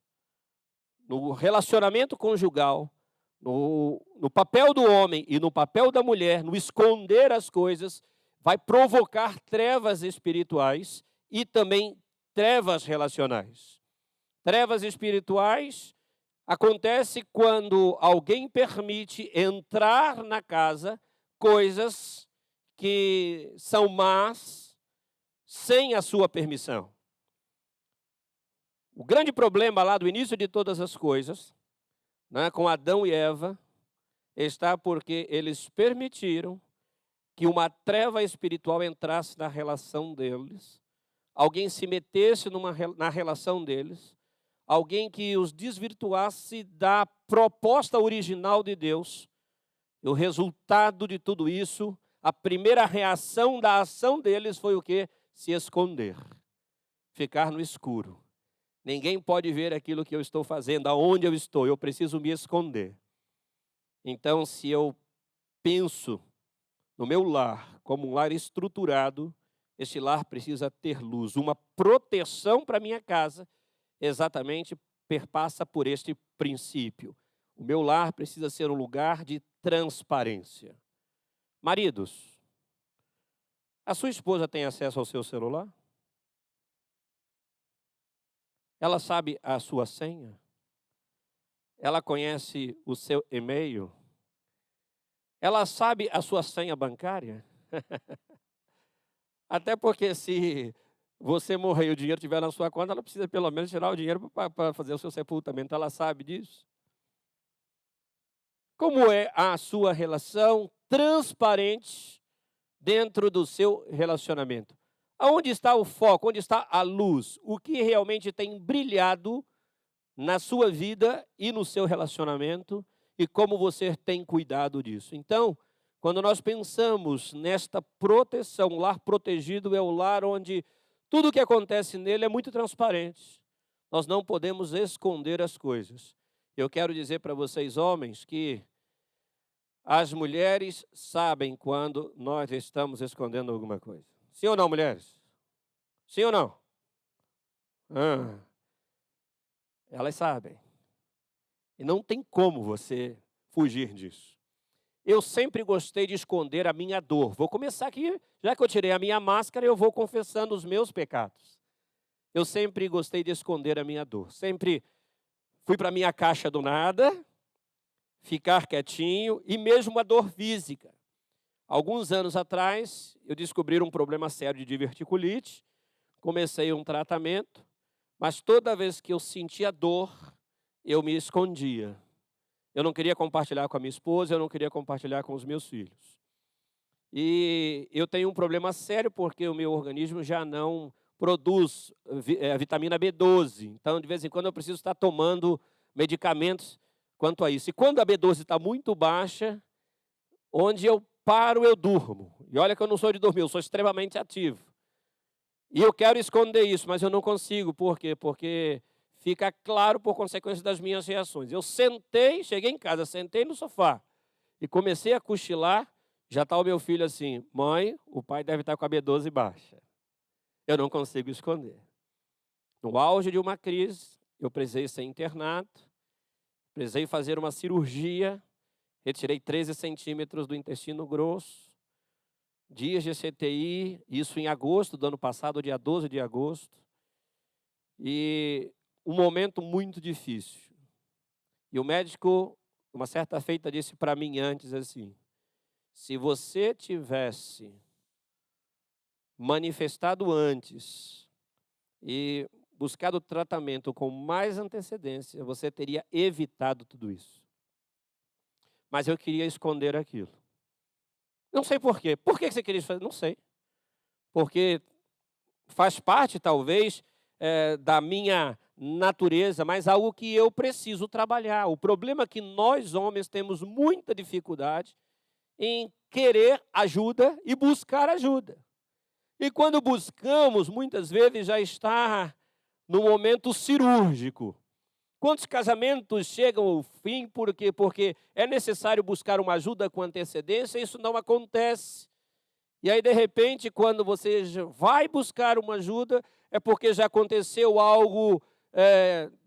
no relacionamento conjugal, no papel do homem e no papel da mulher, no esconder as coisas, vai provocar trevas espirituais e também trevas relacionais. Trevas espirituais acontece quando alguém permite entrar na casa coisas que são más sem a sua permissão. O grande problema lá do início de todas as coisas, né, com Adão e Eva, está porque eles permitiram que uma treva espiritual entrasse na relação deles, alguém se metesse na relação deles, alguém que os desvirtuasse da proposta original de Deus. E o resultado de tudo isso, a primeira reação da ação deles foi o quê? Se esconder, ficar no escuro. Ninguém pode ver aquilo que eu estou fazendo, aonde eu estou, eu preciso me esconder. Então, se eu penso no meu lar como um lar estruturado, este lar precisa ter luz. Uma proteção para a minha casa, exatamente, perpassa por este princípio. O meu lar precisa ser um lugar de transparência. Maridos, a sua esposa tem acesso ao seu celular? Ela sabe a sua senha? Ela conhece o seu e-mail? Ela sabe a sua senha bancária? Até porque se você morrer e o dinheiro estiver na sua conta, ela precisa pelo menos tirar o dinheiro para fazer o seu sepultamento. Ela sabe disso? Como é a sua relação transparente dentro do seu relacionamento? Aonde está o foco? Onde está a luz? O que realmente tem brilhado na sua vida e no seu relacionamento e como você tem cuidado disso? Então, quando nós pensamos nesta proteção, o lar protegido é o lar onde tudo o que acontece nele é muito transparente. Nós não podemos esconder as coisas. Eu quero dizer para vocês, homens, que as mulheres sabem quando nós estamos escondendo alguma coisa. Sim ou não, mulheres? Sim ou não? Elas sabem. E não tem como você fugir disso. eu sempre gostei de esconder a minha dor. Vou começar aqui, já que eu tirei a minha máscara, eu vou confessando os meus pecados. Eu sempre gostei de esconder a minha dor. Sempre fui para a minha caixa do nada, ficar quietinho, e mesmo a dor física. Alguns anos atrás, eu descobri um problema sério de diverticulite, comecei um tratamento, mas toda vez que eu sentia dor, eu me escondia. Eu não queria compartilhar com a minha esposa, eu não queria compartilhar com os meus filhos. E eu tenho um problema sério porque o meu organismo já não produz a vitamina B12. Então, de vez em quando, eu preciso estar tomando medicamentos quanto a isso. E quando a B12 está muito baixa, onde eu paro, eu durmo. E olha que eu não sou de dormir, eu sou extremamente ativo. E eu quero esconder isso, mas eu não consigo. Por quê? Porque fica claro por consequência das minhas reações. Eu sentei, cheguei em casa, sentei no sofá e comecei a cochilar. Já está o meu filho assim: mãe, o pai deve estar com a B12 baixa. Eu não consigo esconder. No auge de uma crise, eu precisei ser internado, precisei fazer uma cirurgia, retirei 13 centímetros do intestino grosso, dias de CTI, isso em agosto do ano passado, dia 12 de agosto, e um momento muito difícil. E o médico, uma certa feita, disse para mim antes assim: se você tivesse manifestado antes e buscado tratamento com mais antecedência, você teria evitado tudo isso. Mas eu queria esconder aquilo. Não sei por quê. Por que você queria fazer? Não sei. Porque faz parte, talvez, da minha natureza, mas algo que eu preciso trabalhar. O problema é que nós, homens, temos muita dificuldade em querer ajuda e buscar ajuda. E quando buscamos, muitas vezes já está no momento cirúrgico. Quantos casamentos chegam ao fim porque é necessário buscar uma ajuda com antecedência? Isso não acontece. E aí, de repente, quando você vai buscar uma ajuda, é porque já aconteceu algo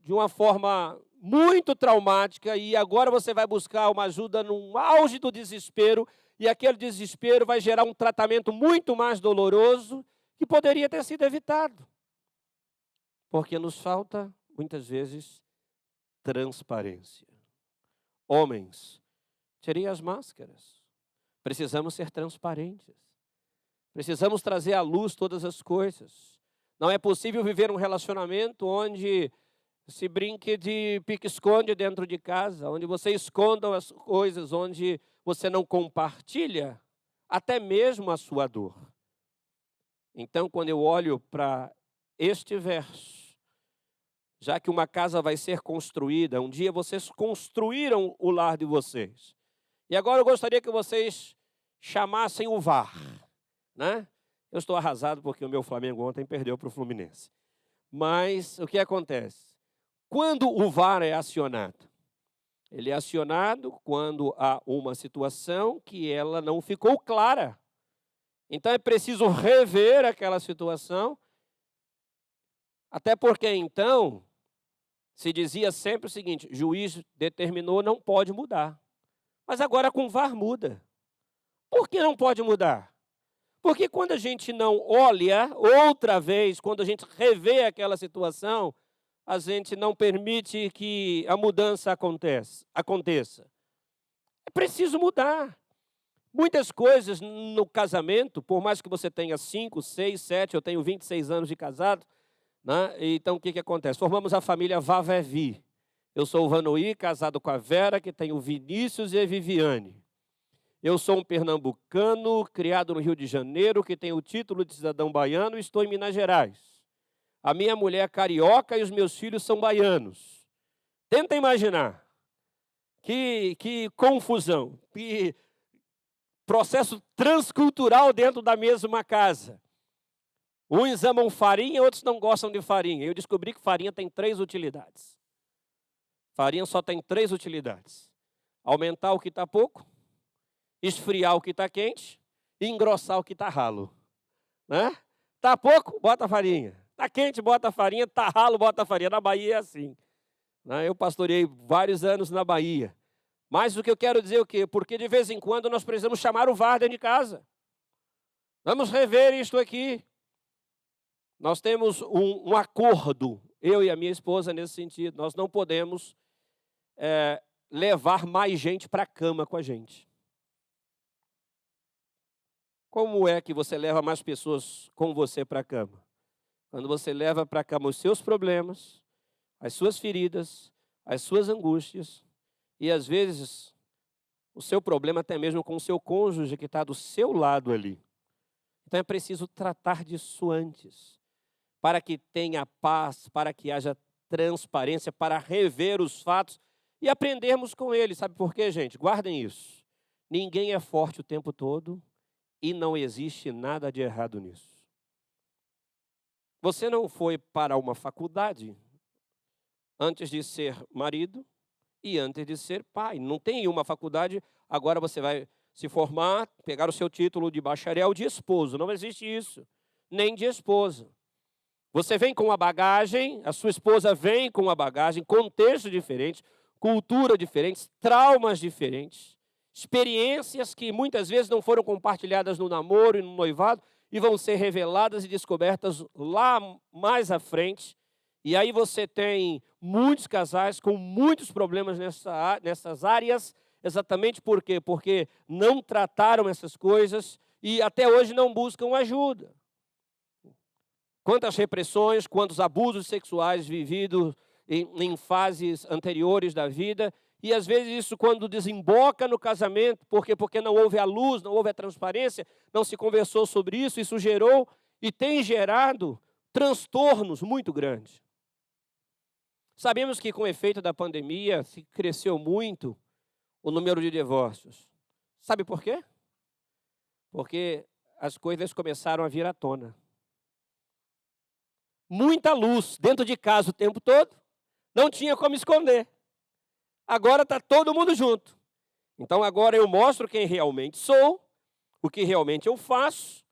de uma forma muito traumática, e agora você vai buscar uma ajuda no auge do desespero, e aquele desespero vai gerar um tratamento muito mais doloroso que poderia ter sido evitado. Porque nos falta, muitas vezes, transparência. Homens, tirem as máscaras. Precisamos ser transparentes. Precisamos trazer à luz todas as coisas. Não é possível viver um relacionamento onde se brinque de pique-esconde dentro de casa, onde você esconda as coisas, onde você não compartilha até mesmo a sua dor. Então, quando eu olho para este verso, já que uma casa vai ser construída, um dia vocês construíram o lar de vocês. E agora eu gostaria que vocês chamassem o VAR, né? Eu estou arrasado porque o meu Flamengo ontem perdeu para o Fluminense. Mas o que acontece? Quando o VAR é acionado? Ele é acionado quando há uma situação que ela não ficou clara. Então é preciso rever aquela situação, até porque então se dizia sempre o seguinte: juiz determinou, não pode mudar. Mas agora com o VAR muda. Por que não pode mudar? Porque quando a gente não olha outra vez, quando a gente revê aquela situação, a gente não permite que a mudança aconteça. É preciso mudar. Muitas coisas no casamento, por mais que você tenha 5, 6, 7, eu tenho 26 anos de casado, né? Então o que acontece? Formamos a família Vavevi. Eu sou o Vanoí, casado com a Vera, que tem o Vinícius e a Viviane. Eu sou um pernambucano, criado no Rio de Janeiro, que tem o título de cidadão baiano, e estou em Minas Gerais. A minha mulher é carioca e os meus filhos são baianos. Tenta imaginar. Que confusão, que processo transcultural dentro da mesma casa. Uns amam farinha, outros não gostam de farinha. Eu descobri que farinha tem 3 utilidades. Farinha só tem 3 utilidades. Aumentar o que está pouco, esfriar o que está quente e engrossar o que está ralo. Né? Está pouco, bota farinha. Está quente, bota farinha. Está ralo, bota farinha. Na Bahia é assim. Né? Eu pastoreei vários anos na Bahia. Mas o que eu quero dizer é o quê? Porque de vez em quando nós precisamos chamar o VAR dentro de casa. Vamos rever isto aqui. Nós temos um acordo, eu e a minha esposa, nesse sentido. Nós não podemos levar mais gente para a cama com a gente. Como é que você leva mais pessoas com você para a cama? Quando você leva para a cama os seus problemas, as suas feridas, as suas angústias, e às vezes o seu problema até mesmo com o seu cônjuge que está do seu lado ali. Então é preciso tratar disso antes, para que tenha paz, para que haja transparência, para rever os fatos e aprendermos com eles. Sabe por quê, gente? Guardem isso. Ninguém é forte o tempo todo e não existe nada de errado nisso. Você não foi para uma faculdade antes de ser marido e antes de ser pai. Não tem uma faculdade, agora você vai se formar, pegar o seu título de bacharel de esposo. Não existe isso, nem de esposa. Você vem com a bagagem, a sua esposa vem com a bagagem, contexto diferente, cultura diferente, traumas diferentes, experiências que muitas vezes não foram compartilhadas no namoro e no noivado e vão ser reveladas e descobertas lá mais à frente. E aí você tem muitos casais com muitos problemas nessas áreas. Exatamente por quê? Porque não trataram essas coisas e até hoje não buscam ajuda. Quantas repressões, quantos abusos sexuais vividos em fases anteriores da vida. E às vezes isso quando desemboca no casamento, porque não houve a luz, não houve a transparência, não se conversou sobre isso, isso gerou e tem gerado transtornos muito grandes. Sabemos que com o efeito da pandemia se cresceu muito o número de divórcios. Sabe por quê? Porque as coisas começaram a vir à tona. Muita luz dentro de casa o tempo todo, não tinha como esconder. Agora está todo mundo junto. Então agora eu mostro quem realmente sou, o que realmente eu faço,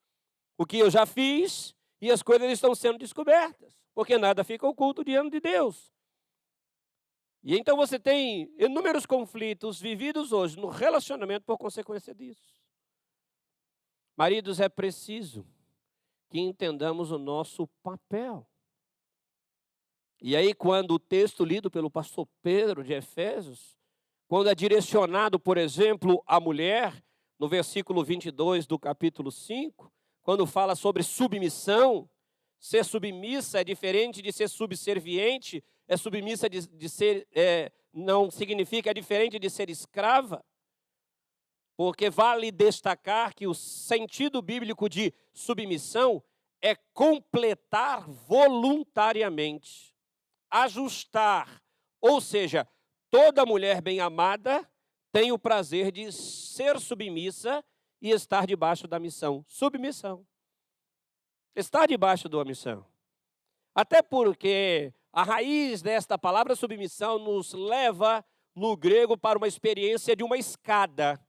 o que eu já fiz, e as coisas estão sendo descobertas, porque nada fica oculto diante de Deus. E então você tem inúmeros conflitos vividos hoje no relacionamento por consequência disso. Maridos, é preciso que entendamos o nosso papel. E aí, quando o texto lido pelo pastor Pedro de Efésios, quando é direcionado, por exemplo, à mulher, no versículo 22 do capítulo 5, quando fala sobre submissão, ser submissa é diferente de ser subserviente, é submissa de ser, não significa, é diferente de ser escrava, porque vale destacar que o sentido bíblico de submissão é completar voluntariamente, ajustar, ou seja, toda mulher bem amada tem o prazer de ser submissa e estar debaixo da missão. Submissão. Estar debaixo da missão. Até porque a raiz desta palavra submissão nos leva, no grego, para uma experiência de uma escada.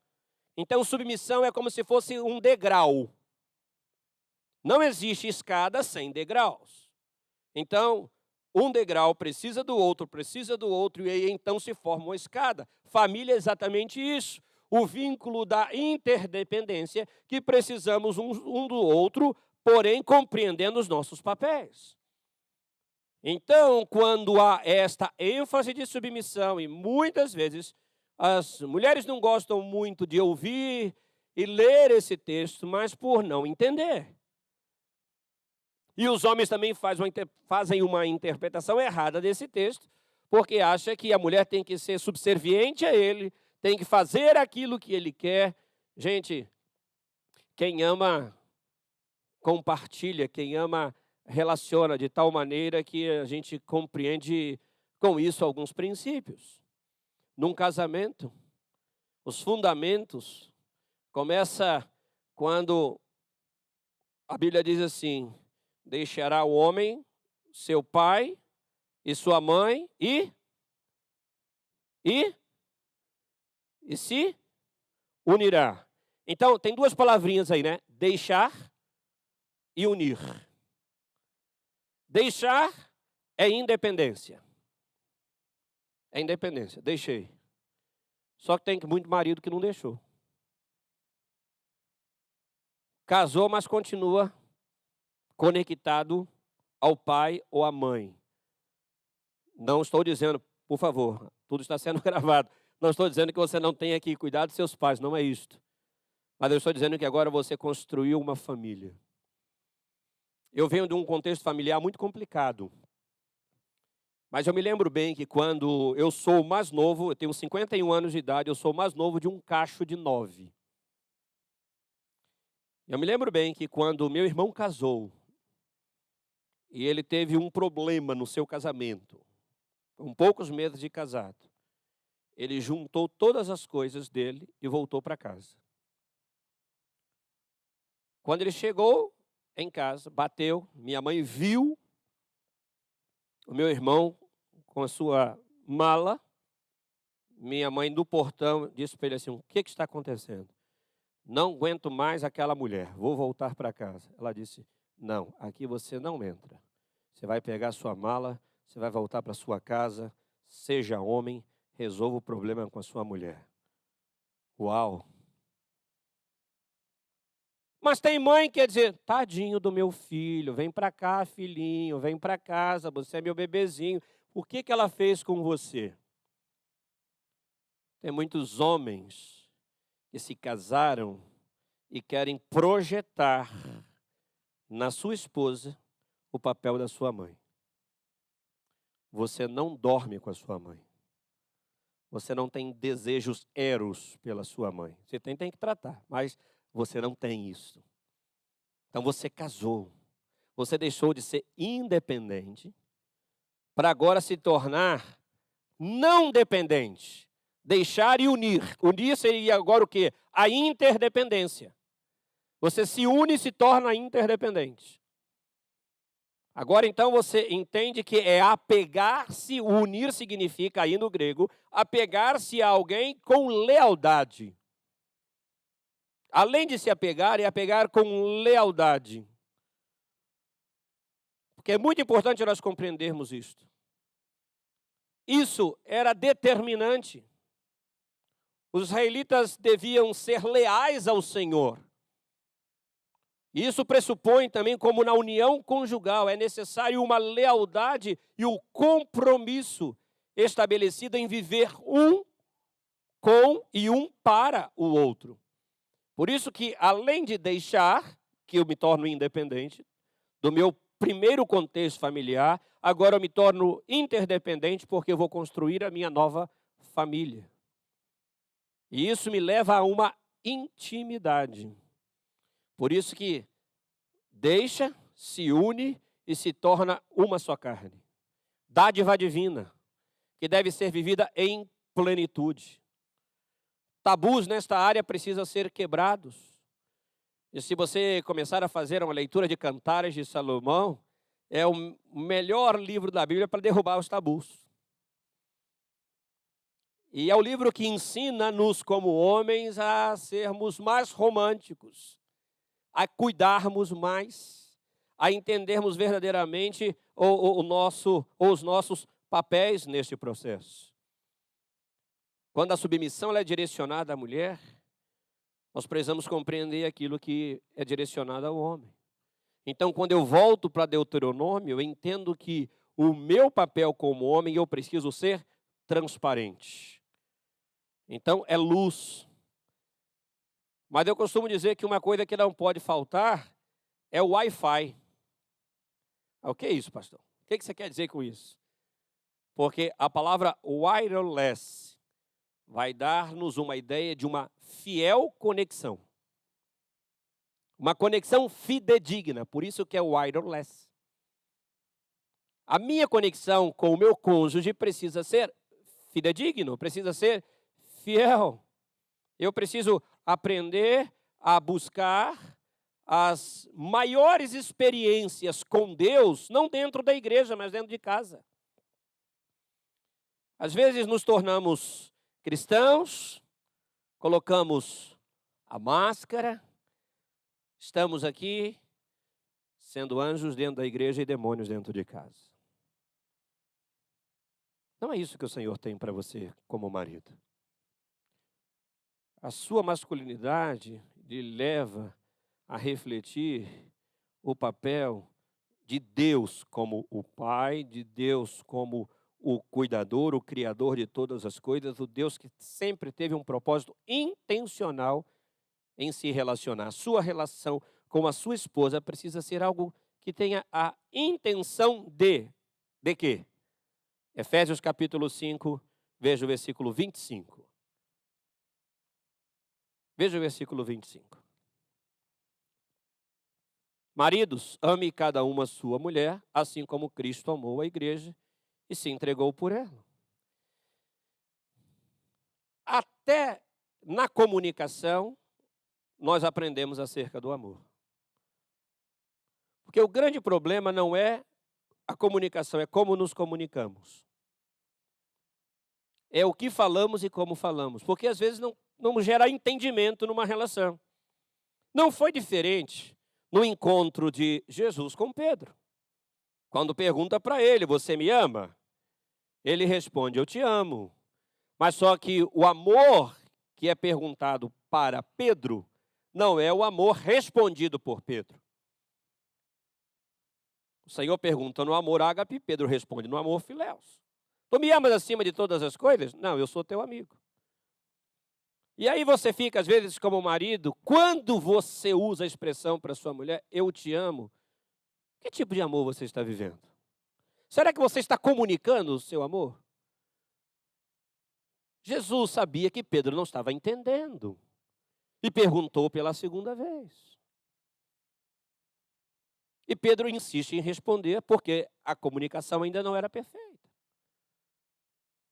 Então, submissão é como se fosse um degrau. Não existe escada sem degraus. Então, um degrau precisa do outro, e aí então se forma uma escada. Família é exatamente isso. O vínculo da interdependência que precisamos um do outro, porém compreendendo os nossos papéis. Então, quando há esta ênfase de submissão, e muitas vezes as mulheres não gostam muito de ouvir e ler esse texto, mas por não entender. E os homens também fazem uma interpretação errada desse texto, porque acham que a mulher tem que ser subserviente a ele, tem que fazer aquilo que ele quer. Gente, quem ama, compartilha, quem ama, relaciona de tal maneira que a gente compreende com isso alguns princípios. Num casamento, os fundamentos começam quando a Bíblia diz assim: deixará o homem, seu pai e sua mãe e se unirá. Então, tem duas palavrinhas aí, né? Deixar e unir. Deixar é independência. É independência, deixei. Só que tem muito marido que não deixou. Casou, mas continua conectado ao pai ou à mãe. Não estou dizendo, por favor, tudo está sendo gravado. Não estou dizendo que você não tenha que cuidar dos seus pais, não é isto. Mas eu estou dizendo que agora você construiu uma família. Eu venho de um contexto familiar muito complicado. Mas eu me lembro bem que quando eu sou o mais novo, eu tenho 51 anos de idade, eu sou o mais novo de um cacho de 9. Eu me lembro bem que quando meu irmão casou, e ele teve um problema no seu casamento, com poucos meses de casado, ele juntou todas as coisas dele e voltou para casa. Quando ele chegou em casa, bateu, minha mãe viu o meu irmão com a sua mala. Minha mãe, no portão, disse para ele assim: o que está acontecendo? Não aguento mais aquela mulher, vou voltar para casa. Ela disse: não, aqui você não entra. Você vai pegar sua mala, você vai voltar para sua casa, seja homem, resolva o problema com a sua mulher. Uau! Mas tem mãe que quer dizer: tadinho do meu filho, vem para cá, filhinho, vem para casa, você é meu bebezinho. O que ela fez com você? Tem muitos homens que se casaram e querem projetar na sua esposa o papel da sua mãe. Você não dorme com a sua mãe. Você não tem desejos eros pela sua mãe. Você tem que tratar, mas você não tem isso. Então você casou. Você deixou de ser independente para agora se tornar não dependente. Deixar e unir. Unir seria agora o quê? A interdependência. Você se une e se torna interdependente. Agora então você entende que é apegar-se, unir significa, aí no grego, apegar-se a alguém com lealdade. Além de se apegar, é apegar com lealdade. Porque é muito importante nós compreendermos isto. Isso era determinante. Os israelitas deviam ser leais ao Senhor. Isso pressupõe também, como na união conjugal, é necessário uma lealdade e um compromisso estabelecido em viver um com e um para o outro. Por isso que, além de deixar, que eu me torno independente, do meu primeiro contexto familiar, agora eu me torno interdependente porque eu vou construir a minha nova família. E isso me leva a uma intimidade. Por isso que deixa, se une e se torna uma só carne. Dádiva divina, que deve ser vivida em plenitude. Tabus nesta área precisam ser quebrados. E se você começar a fazer uma leitura de Cantares de Salomão, é o melhor livro da Bíblia para derrubar os tabus. E é o livro que ensina-nos como homens a sermos mais românticos, a cuidarmos mais, a entendermos verdadeiramente os nossos papéis neste processo. Quando a submissão ela é direcionada à mulher, nós precisamos compreender aquilo que é direcionado ao homem. Então, quando eu volto para Deuteronômio, eu entendo que o meu papel como homem, eu preciso ser transparente. Então, é luz. Mas eu costumo dizer que uma coisa que não pode faltar é o Wi-Fi. O que é isso, pastor? O que você quer dizer com isso? Porque a palavra wireless vai dar-nos uma ideia de uma fiel conexão. Uma conexão fidedigna, por isso que é wireless. A minha conexão com o meu cônjuge precisa ser fidedigno, precisa ser fiel. Eu preciso aprender a buscar as maiores experiências com Deus, não dentro da igreja, mas dentro de casa. Às vezes nos tornamos cristãos, colocamos a máscara, estamos aqui sendo anjos dentro da igreja e demônios dentro de casa. Não é isso que o Senhor tem para você como marido. a sua masculinidade lhe leva a refletir o papel de Deus como o Pai, de Deus como o cuidador, o criador de todas as coisas, o Deus que sempre teve um propósito intencional em se relacionar. Sua relação com a sua esposa precisa ser algo que tenha a intenção de quê? Efésios capítulo 5, veja o versículo 25. Veja o versículo 25. Maridos, ame cada uma a sua mulher, assim como Cristo amou a igreja e se entregou por ela. Até na comunicação, nós aprendemos acerca do amor. Porque o grande problema não é a comunicação, é como nos comunicamos. É o que falamos e como falamos. Porque às vezes não gera entendimento numa relação. Não foi diferente no encontro de Jesus com Pedro. Quando pergunta para ele, você me ama? Ele responde, eu te amo. Mas só que o amor que é perguntado para Pedro não é o amor respondido por Pedro. O Senhor pergunta no amor ágape, Pedro responde no amor filéus. Tu me amas acima de todas as coisas? Não, eu sou teu amigo. E aí você fica, às vezes, como marido, quando você usa a expressão para sua mulher, eu te amo, que tipo de amor você está vivendo? Será que você está comunicando o seu amor? Jesus sabia que Pedro não estava entendendo e perguntou pela segunda vez. E Pedro insiste em responder porque a comunicação ainda não era perfeita.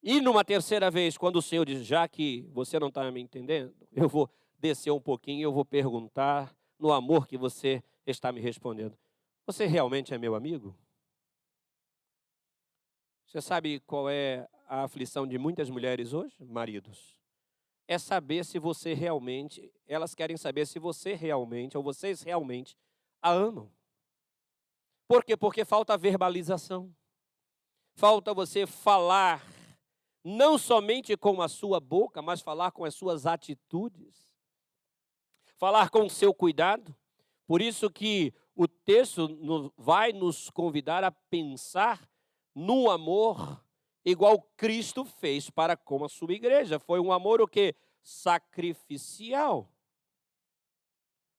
E numa terceira vez, quando o Senhor diz, já que você não está me entendendo, eu vou descer um pouquinho e eu vou perguntar no amor que você está me respondendo. Você realmente é meu amigo? Você sabe qual é a aflição de muitas mulheres hoje, maridos? É saber se você realmente, elas querem saber se você realmente, ou vocês realmente a amam. Por quê? Porque falta verbalização. Falta você falar não somente com a sua boca, mas falar com as suas atitudes. Falar com o seu cuidado. Por isso que o texto vai nos convidar a pensar no amor igual Cristo fez para com a sua igreja. Foi um amor o quê? Sacrificial.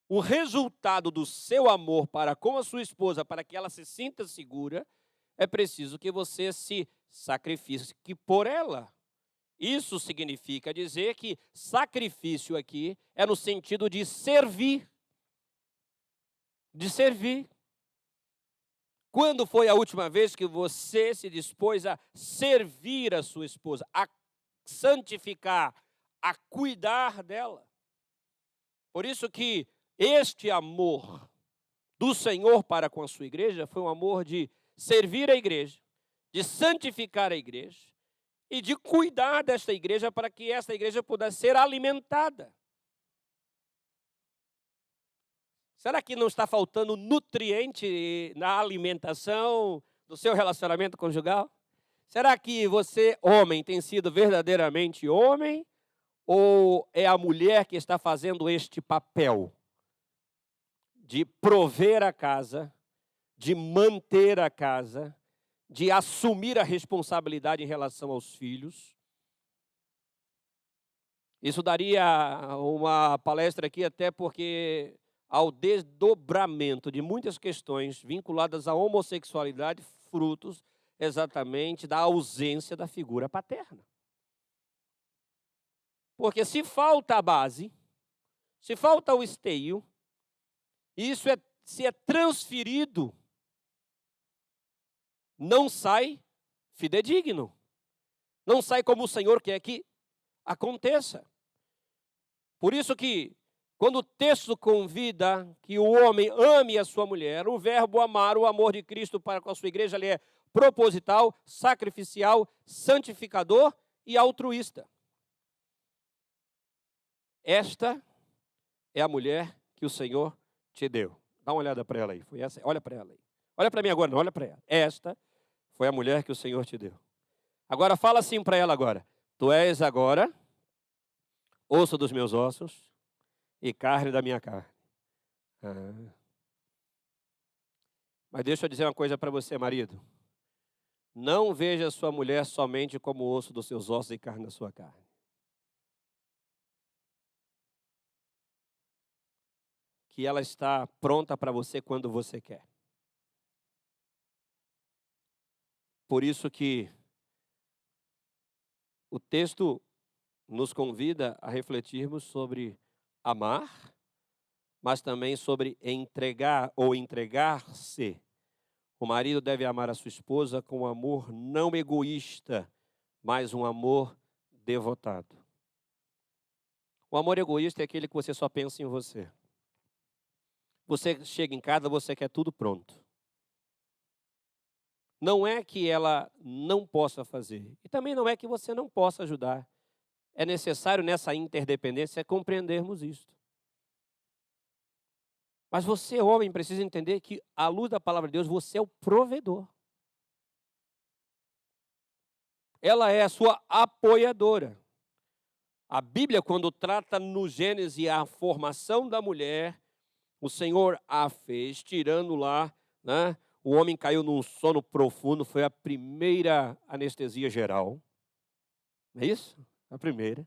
O resultado do seu amor para com a sua esposa, para que ela se sinta segura, é preciso que você se sacrifique por ela. Isso significa dizer que sacrifício aqui é no sentido de servir. De servir. Quando foi a última vez que você se dispôs a servir a sua esposa, a santificar, a cuidar dela? Por isso que este amor do Senhor para com a sua igreja foi um amor de servir a igreja, de santificar a igreja e de cuidar desta igreja para que esta igreja pudesse ser alimentada. Será que não está faltando nutriente na alimentação do seu relacionamento conjugal? Será que você, homem, tem sido verdadeiramente homem? Ou é a mulher que está fazendo este papel de prover a casa, de manter a casa, de assumir a responsabilidade em relação aos filhos? Isso daria uma palestra aqui, até porque ao desdobramento de muitas questões vinculadas à homossexualidade, frutos exatamente da ausência da figura paterna. Porque se falta a base, se falta o esteio, isso se é transferido, não sai fidedigno. Não sai como o Senhor quer que aconteça. Por isso que, quando o texto convida que o homem ame a sua mulher, o verbo amar, o amor de Cristo para com a sua igreja, ele é proposital, sacrificial, santificador e altruísta. Esta é a mulher que o Senhor te deu. Dá uma olhada para ela aí. Foi essa? Olha para ela aí. Olha para mim agora, não olha para ela. Esta foi a mulher que o Senhor te deu. Agora fala assim para ela agora. Tu és agora osso dos meus ossos e carne da minha carne. Mas deixa eu dizer uma coisa para você, marido. Não veja sua mulher somente como osso dos seus ossos e carne da sua carne. Que ela está pronta para você quando você quer. Por isso que o texto nos convida a refletirmos sobre amar, mas também sobre entregar ou entregar-se. O marido deve amar a sua esposa com um amor não egoísta, mas um amor devotado. O amor egoísta é aquele que você só pensa em você. Você chega em casa, você quer tudo pronto. Não é que ela não possa fazer, e também não é que você não possa ajudar. É necessário nessa interdependência compreendermos isto. Mas você, homem, precisa entender que, à luz da palavra de Deus, você é o provedor. Ela é a sua apoiadora. A Bíblia, quando trata no Gênesis a formação da mulher, o Senhor a fez, tirando lá, né? O homem caiu num sono profundo, foi a primeira anestesia geral. Não é isso? A primeira.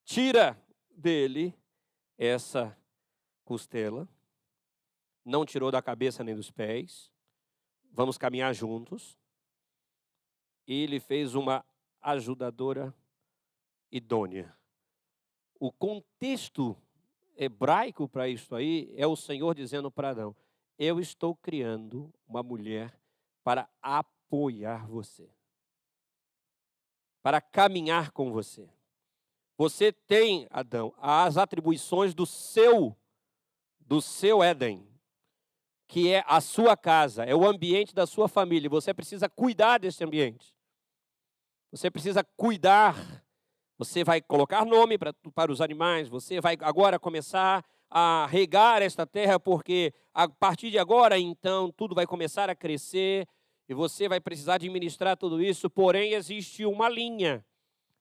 Tira dele essa costela. Não tirou da cabeça nem dos pés. Vamos caminhar juntos. Ele fez uma ajudadora idônea. O contexto hebraico para isso aí é o Senhor dizendo para Adão: eu estou criando uma mulher para apoiar você, para caminhar com você. Você tem, Adão, as atribuições do seu Éden, que é a sua casa, é o ambiente da sua família. Você precisa cuidar desse ambiente. Você precisa cuidar. Você vai colocar nome para os animais. Você vai agora começar a regar esta terra, porque a partir de agora, então, tudo vai começar a crescer e você vai precisar administrar tudo isso. Porém, existe uma linha.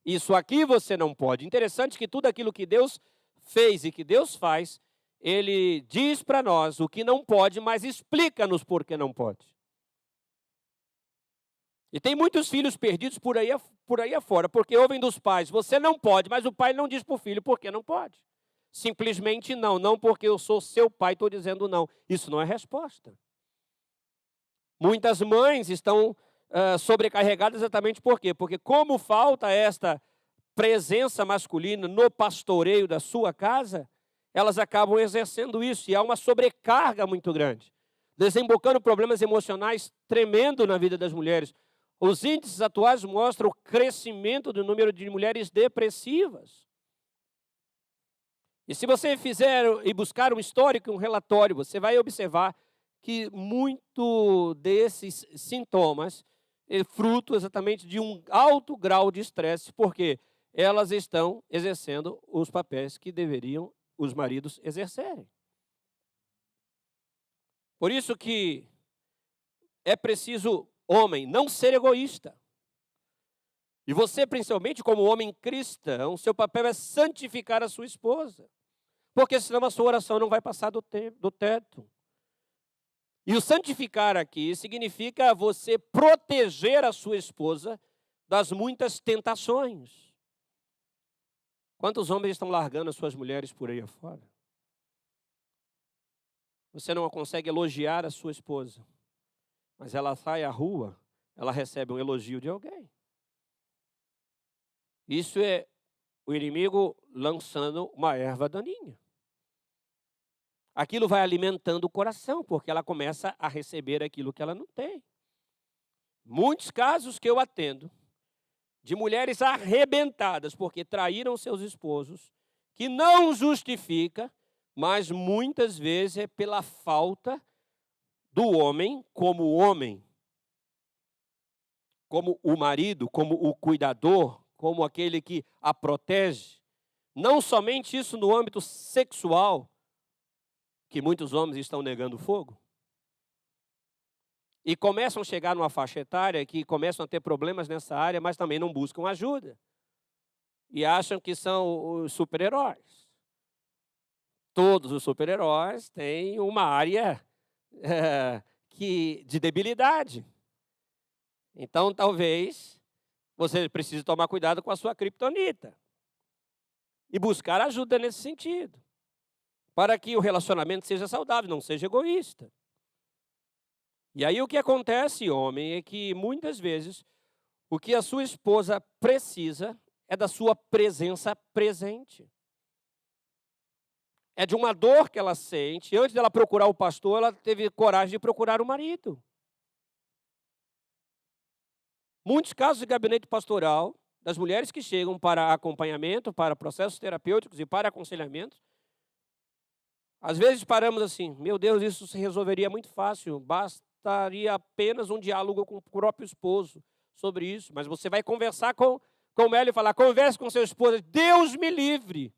Isso aqui você não pode. Interessante que tudo aquilo que Deus fez e que Deus faz, Ele diz para nós o que não pode, mas explica-nos por que não pode. E tem muitos filhos perdidos por aí afora, porque ouvem dos pais: você não pode, mas o pai não diz para o filho por que não pode. Simplesmente não porque eu sou seu pai, estou dizendo não. Isso não é resposta. Muitas mães estão sobrecarregadas exatamente por quê? Porque como falta esta presença masculina no pastoreio da sua casa, elas acabam exercendo isso, e há uma sobrecarga muito grande, desembocando problemas emocionais tremendo na vida das mulheres. Os índices atuais mostram o crescimento do número de mulheres depressivas. E se você fizer e buscar um histórico, um relatório, você vai observar que muito desses sintomas é fruto exatamente de um alto grau de estresse, porque elas estão exercendo os papéis que deveriam os maridos exercerem. Por isso que é preciso, homem, não ser egoísta. E você, principalmente como homem cristão, seu papel é santificar a sua esposa. Porque senão a sua oração não vai passar do teto. E o santificar aqui significa você proteger a sua esposa das muitas tentações. Quantos homens estão largando as suas mulheres por aí afora? Você não consegue elogiar a sua esposa, mas ela sai à rua, ela recebe um elogio de alguém. Isso é o inimigo lançando uma erva daninha. Aquilo vai alimentando o coração, porque ela começa a receber aquilo que ela não tem. Muitos casos que eu atendo, de mulheres arrebentadas, porque traíram seus esposos, que não justifica, mas muitas vezes é pela falta do homem, como o marido, como o cuidador, como aquele que a protege. Não somente isso no âmbito sexual, que muitos homens estão negando fogo. E começam a chegar numa faixa etária que começam a ter problemas nessa área, mas também não buscam ajuda. e acham que são os super-heróis. Todos os super-heróis têm uma área de debilidade. Então, talvez, você precise tomar cuidado com a sua criptonita e buscar ajuda nesse sentido, para que o relacionamento seja saudável, não seja egoísta. E aí o que acontece, homem, é que muitas vezes o que a sua esposa precisa é da sua presença presente. É de uma dor que ela sente. Antes dela procurar o pastor, ela teve coragem de procurar o marido. Muitos casos de gabinete pastoral, das mulheres que chegam para acompanhamento, para processos terapêuticos e para aconselhamento, às vezes paramos assim, meu Deus, isso se resolveria muito fácil, bastaria apenas um diálogo com o próprio esposo sobre isso. Mas você vai conversar com ela e falar, converse com seu esposo, Deus me livre.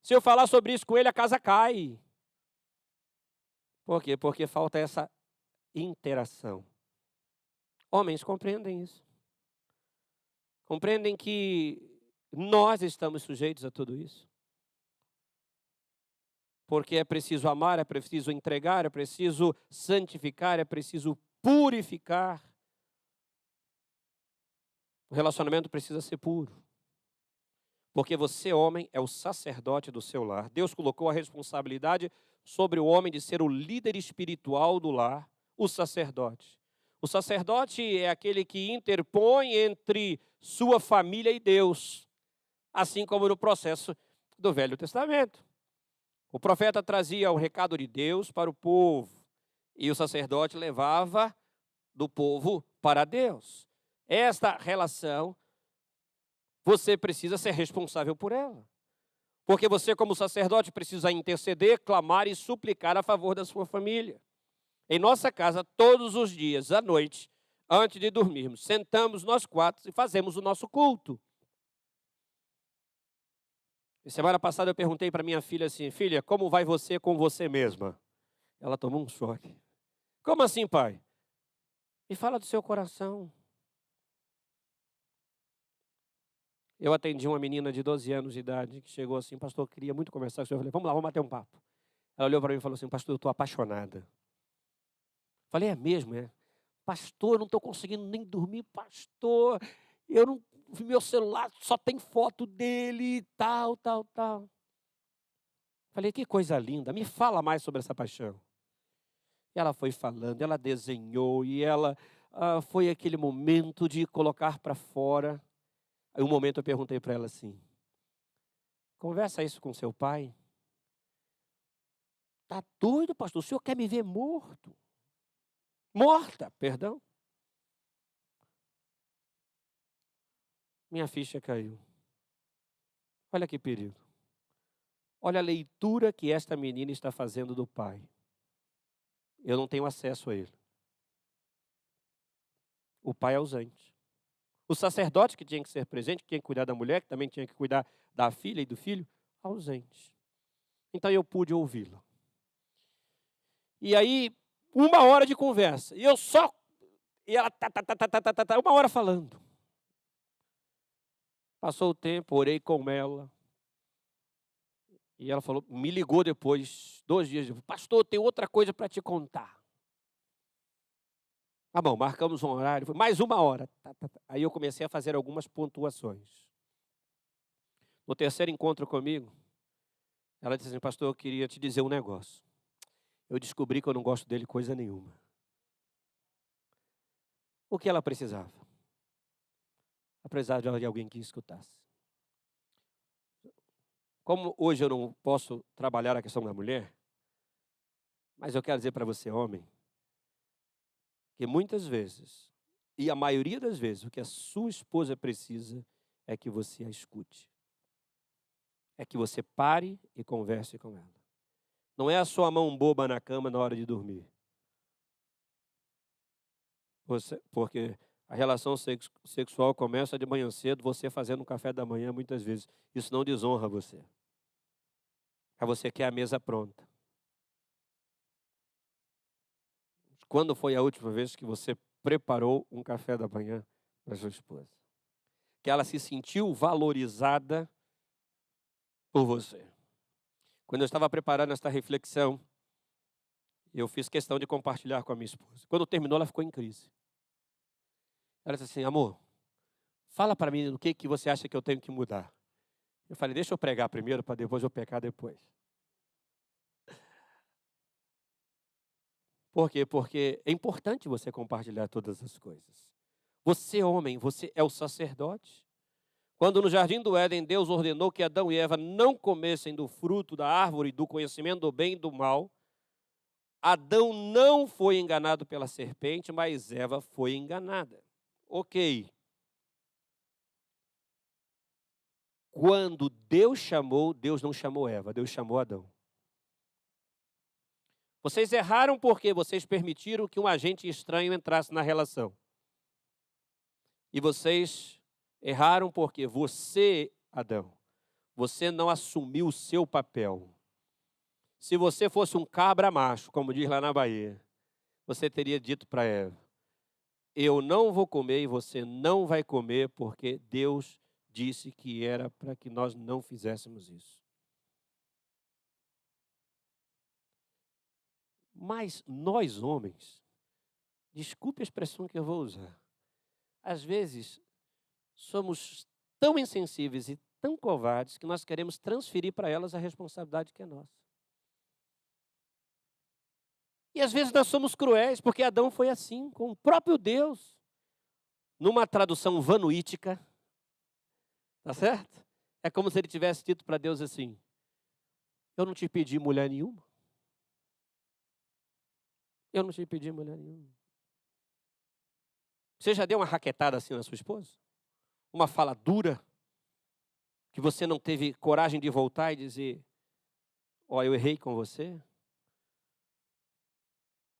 Se eu falar sobre isso com ele, a casa cai. Por quê? Porque falta essa interação. Homens compreendem isso. Compreendem que nós estamos sujeitos a tudo isso. Porque é preciso amar, é preciso entregar, é preciso santificar, é preciso purificar. O relacionamento precisa ser puro. Porque você, homem, é o sacerdote do seu lar. Deus colocou a responsabilidade sobre o homem de ser o líder espiritual do lar, o sacerdote. O sacerdote é aquele que interpõe entre sua família e Deus, assim como no processo do Velho Testamento. O profeta trazia o recado de Deus para o povo e o sacerdote levava do povo para Deus. Esta relação, você precisa ser responsável por ela. Porque você, como sacerdote, precisa interceder, clamar e suplicar a favor da sua família. Em nossa casa, todos os dias, à noite, antes de dormirmos, sentamos nós quatro e fazemos o nosso culto. E semana passada eu perguntei para minha filha assim, filha, como vai você com você mesma? Ela tomou um choque. Como assim, pai? Me fala do seu coração. Eu atendi uma menina de 12 anos de idade que chegou assim, pastor, queria muito conversar com o senhor. Eu falei, vamos lá, vamos bater um papo. Ela olhou para mim e falou assim, pastor, eu estou apaixonada. Falei, é mesmo, é? Pastor, eu não estou conseguindo nem dormir, pastor. Meu celular só tem foto dele e tal. Falei, que coisa linda, me fala mais sobre essa paixão. E ela foi falando, ela desenhou e ela foi aquele momento de colocar para fora. Aí um momento eu perguntei para ela assim, conversa isso com seu pai? Tá doido, pastor? O senhor quer me ver morto? Morta, perdão. Minha ficha caiu. Olha que perigo. Olha a leitura que esta menina está fazendo do pai. Eu não tenho acesso a ele. O pai é ausente. O sacerdote que tinha que ser presente, que tinha que cuidar da mulher, que também tinha que cuidar da filha e do filho, ausente. Então eu pude ouvi-la. E aí, 1 hora de conversa. E ela uma hora falando. Passou o tempo, orei com ela. E ela falou, me ligou depois, 2 dias depois, pastor, tem outra coisa para te contar. Tá bom, marcamos um horário, foi mais 1 hora. Aí eu comecei a fazer algumas pontuações. No terceiro encontro comigo, ela disse assim, pastor, eu queria te dizer um negócio. Eu descobri que eu não gosto dele coisa nenhuma. O que ela precisava? Ela precisava de alguém que escutasse. Como hoje eu não posso trabalhar a questão da mulher, mas eu quero dizer para você, homem, que muitas vezes, e a maioria das vezes, o que a sua esposa precisa é que você a escute. É que você pare e converse com ela. Não é a sua mão boba na cama na hora de dormir. Porque a relação sexual começa de manhã cedo, você fazendo um café da manhã muitas vezes. Isso não desonra você. Aí você quer a mesa pronta. Quando foi a última vez que você preparou um café da manhã para sua esposa? que ela se sentiu valorizada por você. Quando eu estava preparando esta reflexão, eu fiz questão de compartilhar com a minha esposa. Quando terminou, ela ficou em crise. Ela disse assim: amor, fala para mim o que você acha que eu tenho que mudar. Eu falei: deixa eu pregar primeiro, para depois eu pecar depois. Por quê? Porque é importante você compartilhar todas as coisas. Você, homem, você é o sacerdote. Quando no jardim do Éden, Deus ordenou que Adão e Eva não comessem do fruto da árvore do conhecimento do bem e do mal, Adão não foi enganado pela serpente, mas Eva foi enganada. Ok. Quando Deus chamou, Deus não chamou Eva, Deus chamou Adão. Vocês erraram porque vocês permitiram que um agente estranho entrasse na relação. E vocês erraram porque você, Adão, você não assumiu o seu papel. Se você fosse um cabra macho, como diz lá na Bahia, você teria dito para Eva: eu não vou comer e você não vai comer, porque Deus disse que era para que nós não fizéssemos isso. Mas nós, homens, desculpe a expressão que eu vou usar, às vezes somos tão insensíveis e tão covardes que nós queremos transferir para elas a responsabilidade que é nossa. E às vezes nós somos cruéis, porque Adão foi assim, com o próprio Deus. Numa tradução vanuítica, tá certo? É como se ele tivesse dito para Deus assim: eu não te pedi mulher nenhuma. Eu não te pedi mulher nenhuma. Você já deu uma raquetada assim na sua esposa? Uma fala dura, que você não teve coragem de voltar e dizer: ó, eu errei com você?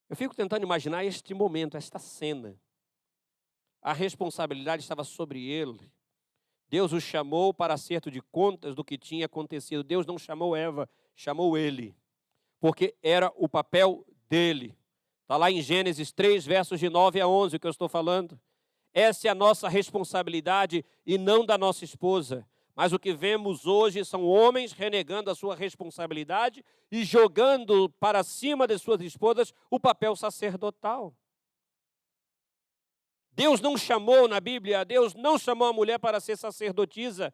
Eu fico tentando imaginar este momento, esta cena. A responsabilidade estava sobre ele. Deus o chamou para acerto de contas do que tinha acontecido. Deus não chamou Eva, chamou ele. Porque era o papel dele. Está lá em Gênesis 3, versos de 9 a 11, o que eu estou falando. Essa é a nossa responsabilidade e não da nossa esposa. Mas o que vemos hoje são homens renegando a sua responsabilidade e jogando para cima de suas esposas o papel sacerdotal. Deus não chamou na Bíblia, Deus não chamou a mulher para ser sacerdotisa,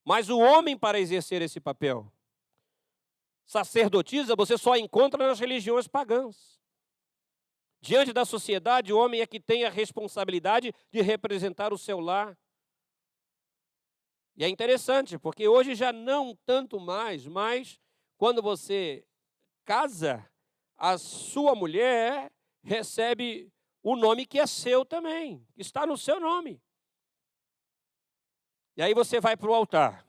mas o homem para exercer esse papel. Sacerdotisa você só encontra nas religiões pagãs. Diante da sociedade, o homem é que tem a responsabilidade de representar o seu lar. E é interessante, porque hoje já não tanto mais, mas quando você casa, a sua mulher recebe o nome que é seu também, que está no seu nome. E aí você vai para o altar.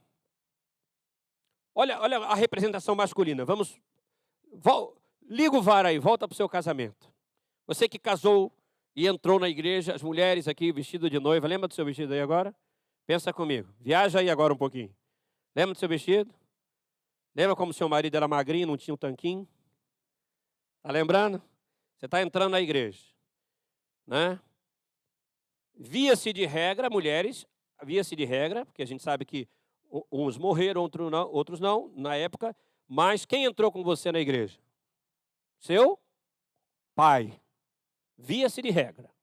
Olha a representação masculina. Liga o VAR aí, volta para o seu casamento. Você que casou e entrou na igreja, as mulheres aqui vestido de noiva, lembra do seu vestido aí agora? Pensa comigo, viaja aí agora um pouquinho. Lembra do seu vestido? Lembra como seu marido era magrinho, não tinha um tanquinho? Está lembrando? Você está entrando na igreja, né? Via-se de regra, mulheres, via-se de regra, porque a gente sabe que uns morreram, outros não, na época, mas quem entrou com você na igreja? Seu pai. Via-se de regra.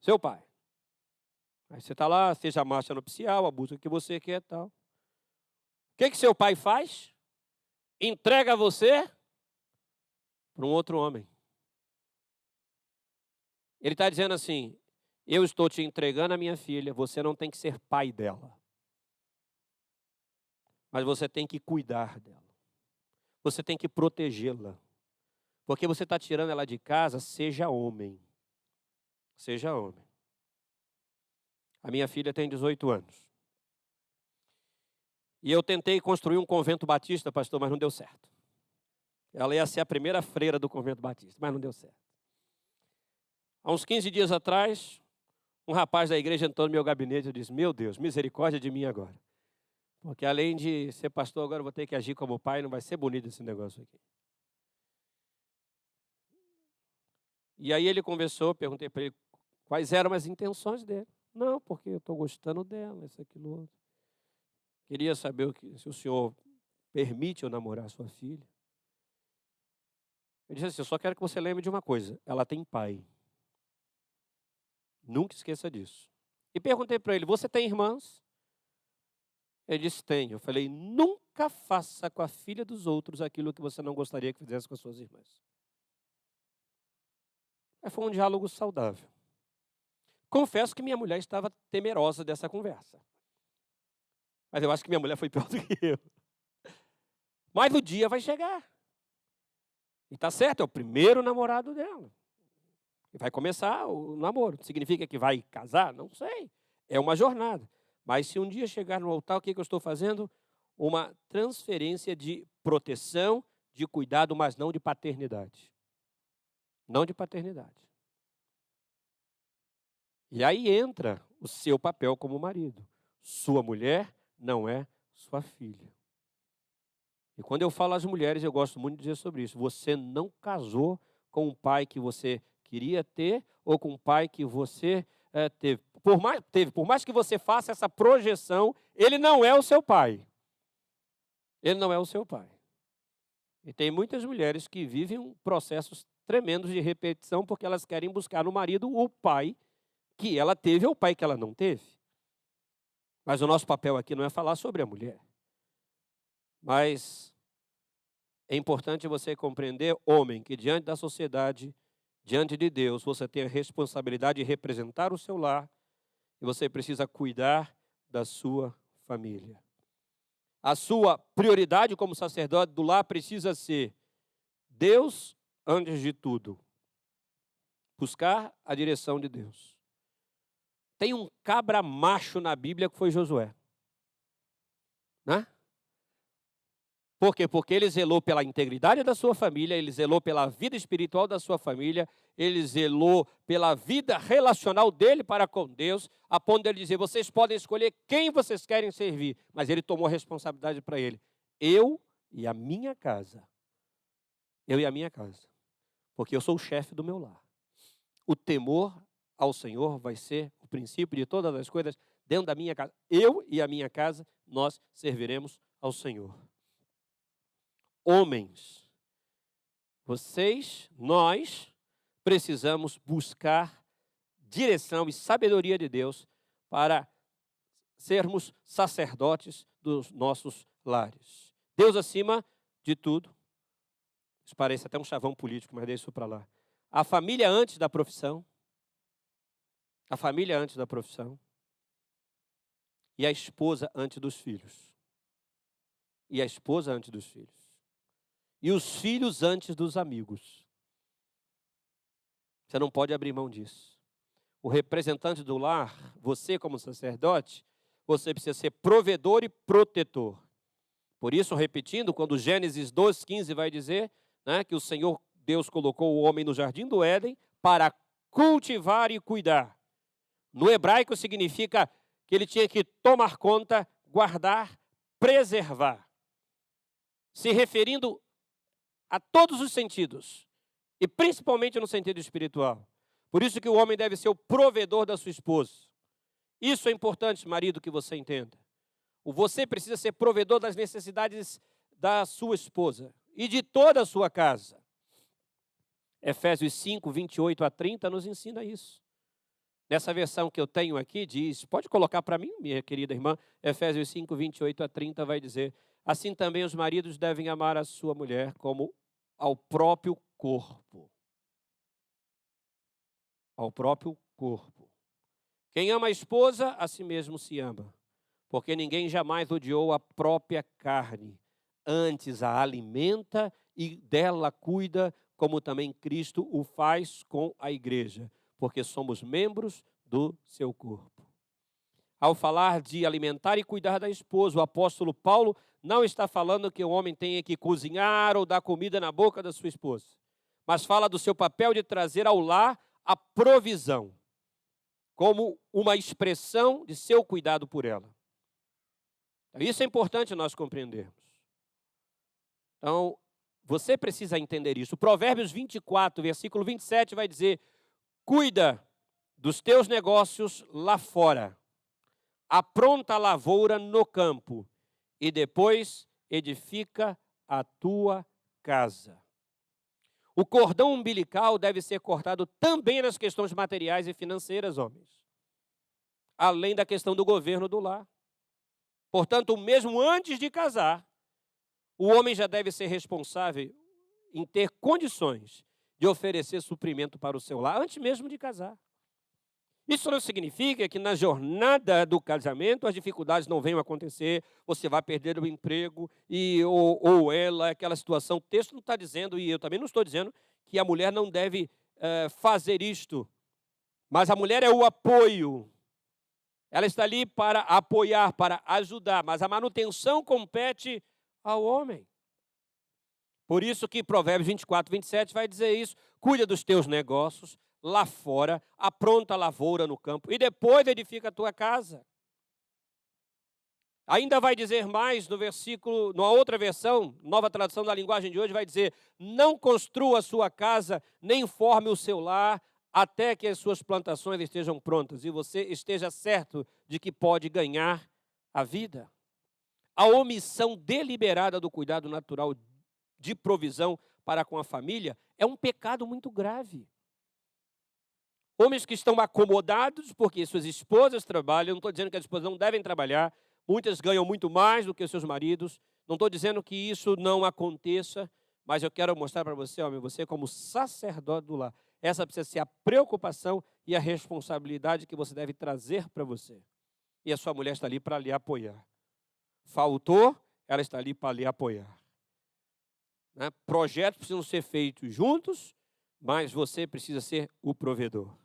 Seu pai. Aí você está lá, seja a marcha nupcial, a busca que você quer e tal. O que seu pai faz? Entrega você para um outro homem. Ele está dizendo assim: eu estou te entregando a minha filha, você não tem que ser pai dela. Mas você tem que cuidar dela. Você tem que protegê-la. Porque você está tirando ela de casa, seja homem. Seja homem. A minha filha tem 18 anos. E eu tentei construir um convento batista, pastor, mas não deu certo. Ela ia ser a primeira freira do convento batista, mas não deu certo. Há uns 15 dias atrás, um rapaz da igreja entrou no meu gabinete e disse: meu Deus, misericórdia de mim agora. Porque além de ser pastor, agora eu vou ter que agir como pai, não vai ser bonito esse negócio aqui. E aí ele conversou, perguntei para ele quais eram as intenções dele. Não, porque eu estou gostando dela, isso, aquilo, outro. Queria saber se o senhor permite eu namorar sua filha. Eu disse assim, eu só quero que você lembre de uma coisa, ela tem pai. Nunca esqueça disso. E perguntei para ele, você tem irmãs? Ele disse, tenho. Eu falei, nunca faça com a filha dos outros aquilo que você não gostaria que fizesse com as suas irmãs. Mas foi um diálogo saudável. Confesso que minha mulher estava temerosa dessa conversa. Mas eu acho que minha mulher foi pior do que eu. Mas o dia vai chegar. E está certo, é o primeiro namorado dela. E vai começar o namoro. Significa que vai casar? Não sei. É uma jornada. Mas se um dia chegar no altar, o que eu estou fazendo? Uma transferência de proteção, de cuidado, mas não de paternidade. Não de paternidade. E aí entra o seu papel como marido. Sua mulher não é sua filha. E quando eu falo às mulheres, eu gosto muito de dizer sobre isso. Você não casou com um pai que você queria ter ou com um pai que você teve. Por mais que você faça essa projeção, ele não é o seu pai. Ele não é o seu pai. E tem muitas mulheres que vivem processos tremendos de repetição porque elas querem buscar no marido o pai que ela teve ou o pai que ela não teve. Mas o nosso papel aqui não é falar sobre a mulher. Mas é importante você compreender, homem, que diante da sociedade, diante de Deus, você tem a responsabilidade de representar o seu lar e você precisa cuidar da sua família. A sua prioridade como sacerdote do lar precisa ser Deus antes de tudo. Buscar a direção de Deus. Tem um cabra macho na Bíblia que foi Josué. Né? Por quê? Porque ele zelou pela integridade da sua família, ele zelou pela vida espiritual da sua família, ele zelou pela vida relacional dele para com Deus, a ponto de ele dizer, vocês podem escolher quem vocês querem servir, mas ele tomou a responsabilidade para ele. Eu e a minha casa. Eu e a minha casa. Porque eu sou o chefe do meu lar. O temor ao Senhor vai ser o princípio de todas as coisas dentro da minha casa. Eu e a minha casa, nós serviremos ao Senhor. Homens, nós precisamos buscar direção e sabedoria de Deus para sermos sacerdotes dos nossos lares. Deus acima de tudo. Isso parece até um chavão político, mas deixa isso para lá. A família antes da profissão. A família antes da profissão. E a esposa antes dos filhos. E a esposa antes dos filhos. E os filhos antes dos amigos. Você não pode abrir mão disso. O representante do lar, você como sacerdote, você precisa ser provedor e protetor. Por isso, repetindo, quando Gênesis 2:15 vai dizer, né, que o Senhor Deus colocou o homem no jardim do Éden para cultivar e cuidar. No hebraico significa que ele tinha que tomar conta, guardar, preservar. Se referindo a todos os sentidos, e principalmente no sentido espiritual. Por isso que o homem deve ser o provedor da sua esposa. Isso é importante, marido, que você entenda. Você precisa ser provedor das necessidades da sua esposa e de toda a sua casa. Efésios 5:28-30 nos ensina isso. Nessa versão que eu tenho aqui diz, pode colocar para mim, minha querida irmã, Efésios 5:28-30 vai dizer, assim também os maridos devem amar a sua mulher como ao próprio corpo. Ao próprio corpo. Quem ama a esposa, a si mesmo se ama. Porque ninguém jamais odiou a própria carne. Antes a alimenta e dela cuida, como também Cristo o faz com a igreja. Porque somos membros do seu corpo. Ao falar de alimentar e cuidar da esposa, o apóstolo Paulo não está falando que o homem tenha que cozinhar ou dar comida na boca da sua esposa, mas fala do seu papel de trazer ao lar a provisão, como uma expressão de seu cuidado por ela. Isso é importante nós compreendermos. Então, você precisa entender isso. Provérbios 24, versículo 27 vai dizer, cuida dos teus negócios lá fora, apronta a lavoura no campo e depois edifica a tua casa. O cordão umbilical deve ser cortado também nas questões materiais e financeiras, homens, além da questão do governo do lar. Portanto, mesmo antes de casar, o homem já deve ser responsável em ter condições de oferecer suprimento para o seu lar, antes mesmo de casar. Isso não significa que na jornada do casamento as dificuldades não venham a acontecer, você vai perder o emprego, ou ela, aquela situação. O texto não está dizendo, e eu também não estou dizendo, que a mulher não deve fazer isto. Mas a mulher é o apoio. Ela está ali para apoiar, para ajudar, mas a manutenção compete ao homem. Por isso que Provérbios 24, 27 vai dizer isso. Cuida dos teus negócios lá fora, apronta a lavoura no campo e depois edifica a tua casa. Ainda vai dizer mais no versículo, numa outra versão, nova tradução da linguagem de hoje, vai dizer: não construa a sua casa, nem forme o seu lar, até que as suas plantações estejam prontas e você esteja certo de que pode ganhar a vida. A omissão deliberada do cuidado natural de provisão para com a família é um pecado muito grave. Homens que estão acomodados porque suas esposas trabalham, não estou dizendo que as esposas não devem trabalhar, muitas ganham muito mais do que os seus maridos, não estou dizendo que isso não aconteça, mas eu quero mostrar para você, homem, você como sacerdote do lar, essa precisa ser a preocupação e a responsabilidade que você deve trazer para você. E a sua mulher está ali para lhe apoiar. Faltou, ela está ali para lhe apoiar. Né? Projetos precisam ser feitos juntos, mas você precisa ser o provedor.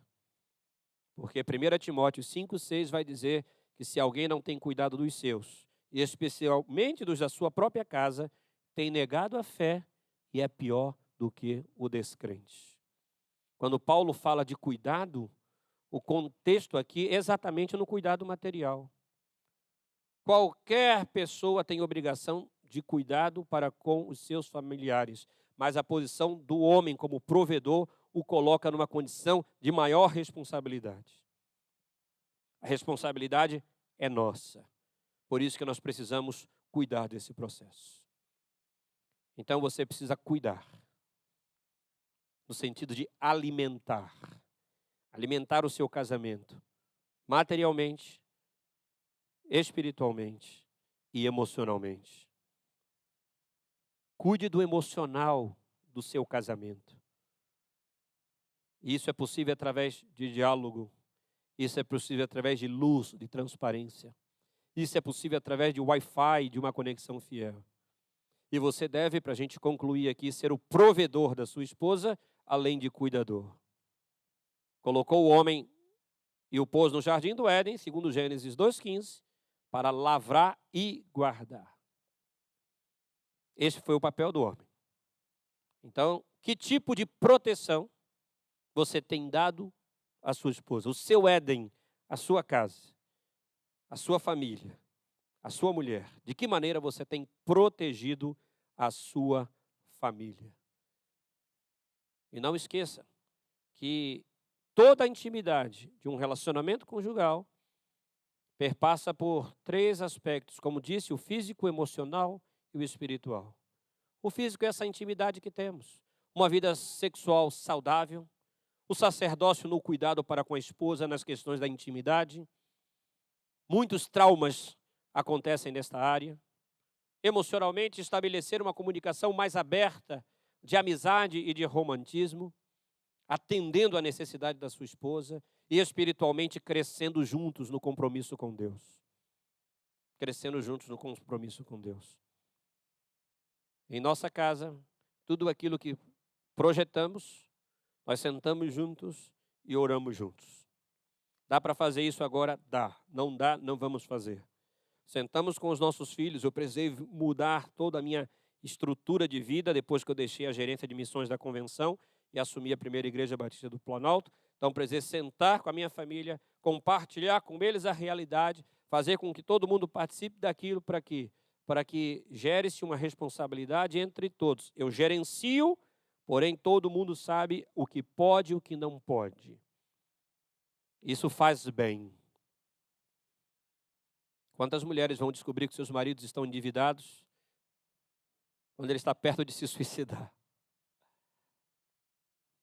Porque 1 Timóteo 5,6 vai dizer que se alguém não tem cuidado dos seus, e especialmente dos da sua própria casa, tem negado a fé e é pior do que o descrente. Quando Paulo fala de cuidado, o contexto aqui é exatamente no cuidado material. Qualquer pessoa tem obrigação de cuidado para com os seus familiares, mas a posição do homem como provedor o coloca numa condição de maior responsabilidade. A responsabilidade é nossa. Por isso que nós precisamos cuidar desse processo. Então você precisa cuidar, no sentido de alimentar. Alimentar o seu casamento, materialmente, espiritualmente e emocionalmente. Cuide do emocional do seu casamento. Isso é possível através de diálogo. Isso é possível através de luz, de transparência. Isso é possível através de Wi-Fi, de uma conexão fiel. E você deve, para a gente concluir aqui, ser o provedor da sua esposa, além de cuidador. Colocou o homem e o pôs no jardim do Éden, segundo Gênesis 2,15, para lavrar e guardar. Esse foi o papel do homem. Então, que tipo de proteção você tem dado à sua esposa? O seu Éden, a sua casa, a sua família, a sua mulher. De que maneira você tem protegido a sua família? E não esqueça que toda a intimidade de um relacionamento conjugal perpassa por 3 aspectos, como disse, o físico, o emocional e o espiritual. O físico é essa intimidade que temos, uma vida sexual saudável, o sacerdócio no cuidado para com a esposa nas questões da intimidade. Muitos traumas acontecem nesta área. Emocionalmente, estabelecer uma comunicação mais aberta de amizade e de romantismo, atendendo à necessidade da sua esposa, e espiritualmente crescendo juntos no compromisso com Deus. Crescendo juntos no compromisso com Deus. Em nossa casa, tudo aquilo que projetamos, nós sentamos juntos e oramos juntos. Dá para fazer isso agora? Dá. Não dá, não vamos fazer. Sentamos com os nossos filhos, eu precisei mudar toda a minha estrutura de vida depois que eu deixei a gerência de missões da convenção e assumi a primeira igreja batista do Planalto. Então, precisei sentar com a minha família, compartilhar com eles a realidade, fazer com que todo mundo participe daquilo para que gere-se uma responsabilidade entre todos. Eu gerencio, porém todo mundo sabe o que pode e o que não pode. Isso faz bem. Quantas mulheres vão descobrir que seus maridos estão endividados quando ele está perto de se suicidar?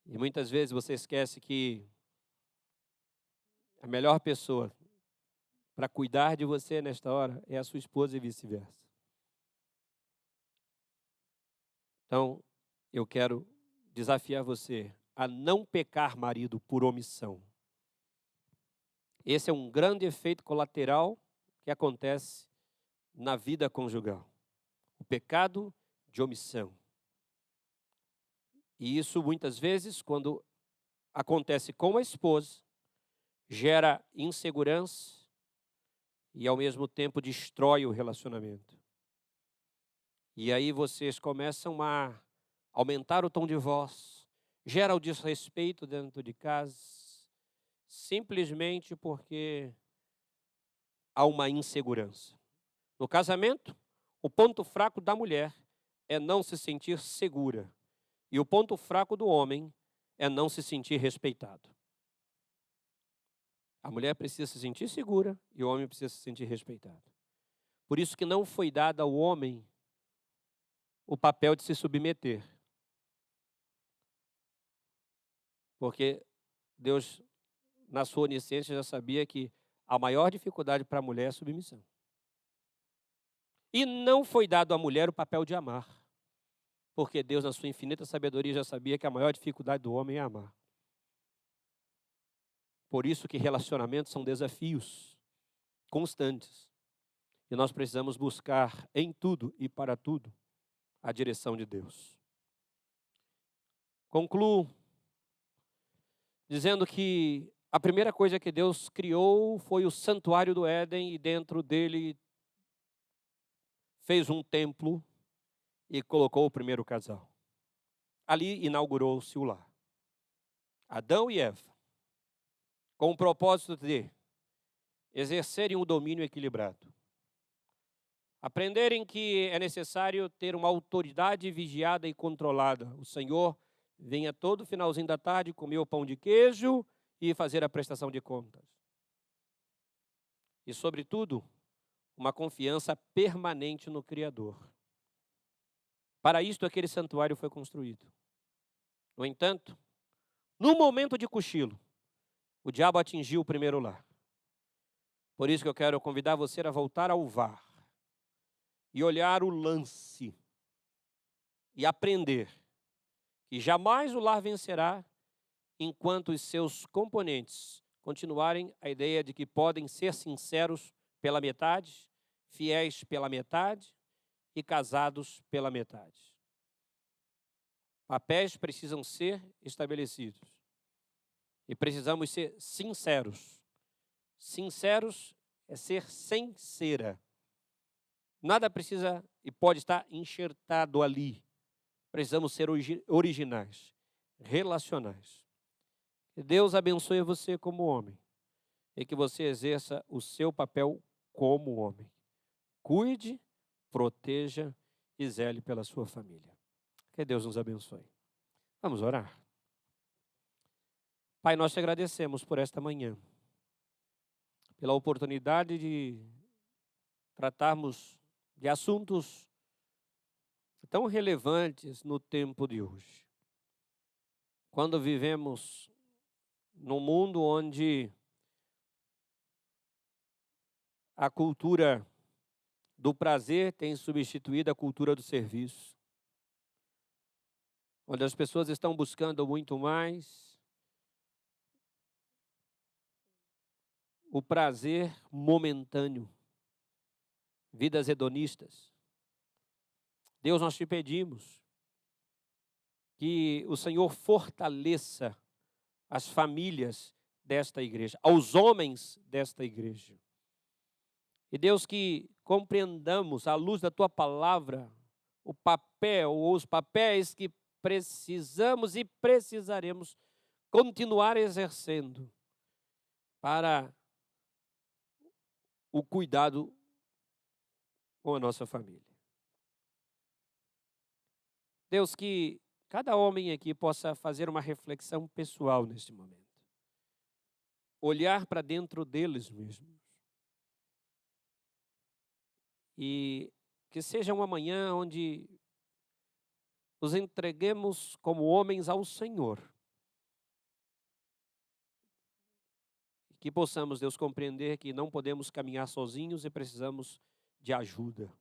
E muitas vezes você esquece que a melhor pessoa para cuidar de você nesta hora é a sua esposa e vice-versa. Então, eu quero desafiar você a não pecar marido por omissão. Esse é um grande efeito colateral que acontece na vida conjugal. O pecado de omissão. E isso, muitas vezes, quando acontece com a esposa, gera insegurança e, ao mesmo tempo, destrói o relacionamento. E aí vocês começam a aumentar o tom de voz, gera o desrespeito dentro de casa, simplesmente porque há uma insegurança. No casamento, o ponto fraco da mulher é não se sentir segura. E o ponto fraco do homem é não se sentir respeitado. A mulher precisa se sentir segura e o homem precisa se sentir respeitado. Por isso que não foi dado ao homem o papel de se submeter. Porque Deus, na sua onisciência, já sabia que a maior dificuldade para a mulher é a submissão. E não foi dado à mulher o papel de amar. Porque Deus, na sua infinita sabedoria, já sabia que a maior dificuldade do homem é amar. Por isso que relacionamentos são desafios constantes. E nós precisamos buscar em tudo e para tudo a direção de Deus. Concluo dizendo que a primeira coisa que Deus criou foi o santuário do Éden e dentro dele fez um templo e colocou o primeiro casal. Ali inaugurou-se o lar. Adão e Eva, com o propósito de exercerem um domínio equilibrado. Aprenderem que é necessário ter uma autoridade vigiada e controlada. O Senhor venha todo finalzinho da tarde comer o pão de queijo e fazer a prestação de contas. E, sobretudo, uma confiança permanente no Criador. Para isto, aquele santuário foi construído. No entanto, no momento de cochilo, o diabo atingiu o primeiro lar. Por isso que eu quero convidar você a voltar ao VAR e olhar o lance e aprender que jamais o lar vencerá enquanto os seus componentes continuarem a ideia de que podem ser sinceros pela metade, fiéis pela metade e casados pela metade. Papéis precisam ser estabelecidos. E precisamos ser sinceros. Sinceros é ser sem cera. Nada precisa e pode estar enxertado ali. Precisamos ser originais, relacionais. Que Deus abençoe você como homem e que você exerça o seu papel como homem. Cuide, proteja e zele pela sua família. Que Deus nos abençoe. Vamos orar. Pai, nós te agradecemos por esta manhã, pela oportunidade de tratarmos de assuntos tão relevantes no tempo de hoje. Quando vivemos num mundo onde a cultura do prazer tem substituído a cultura do serviço, onde as pessoas estão buscando muito mais o prazer momentâneo, vidas hedonistas. Deus, nós te pedimos que o Senhor fortaleça as famílias desta igreja, aos homens desta igreja. E Deus, que compreendamos, à luz da tua palavra, o papel ou os papéis que precisamos e precisaremos continuar exercendo para o cuidado com a nossa família. Deus, que cada homem aqui possa fazer uma reflexão pessoal neste momento. olhar para dentro deles mesmos. E que seja uma manhã onde nos entreguemos como homens ao Senhor. Que possamos, Deus, compreender que não podemos caminhar sozinhos e precisamos de ajuda.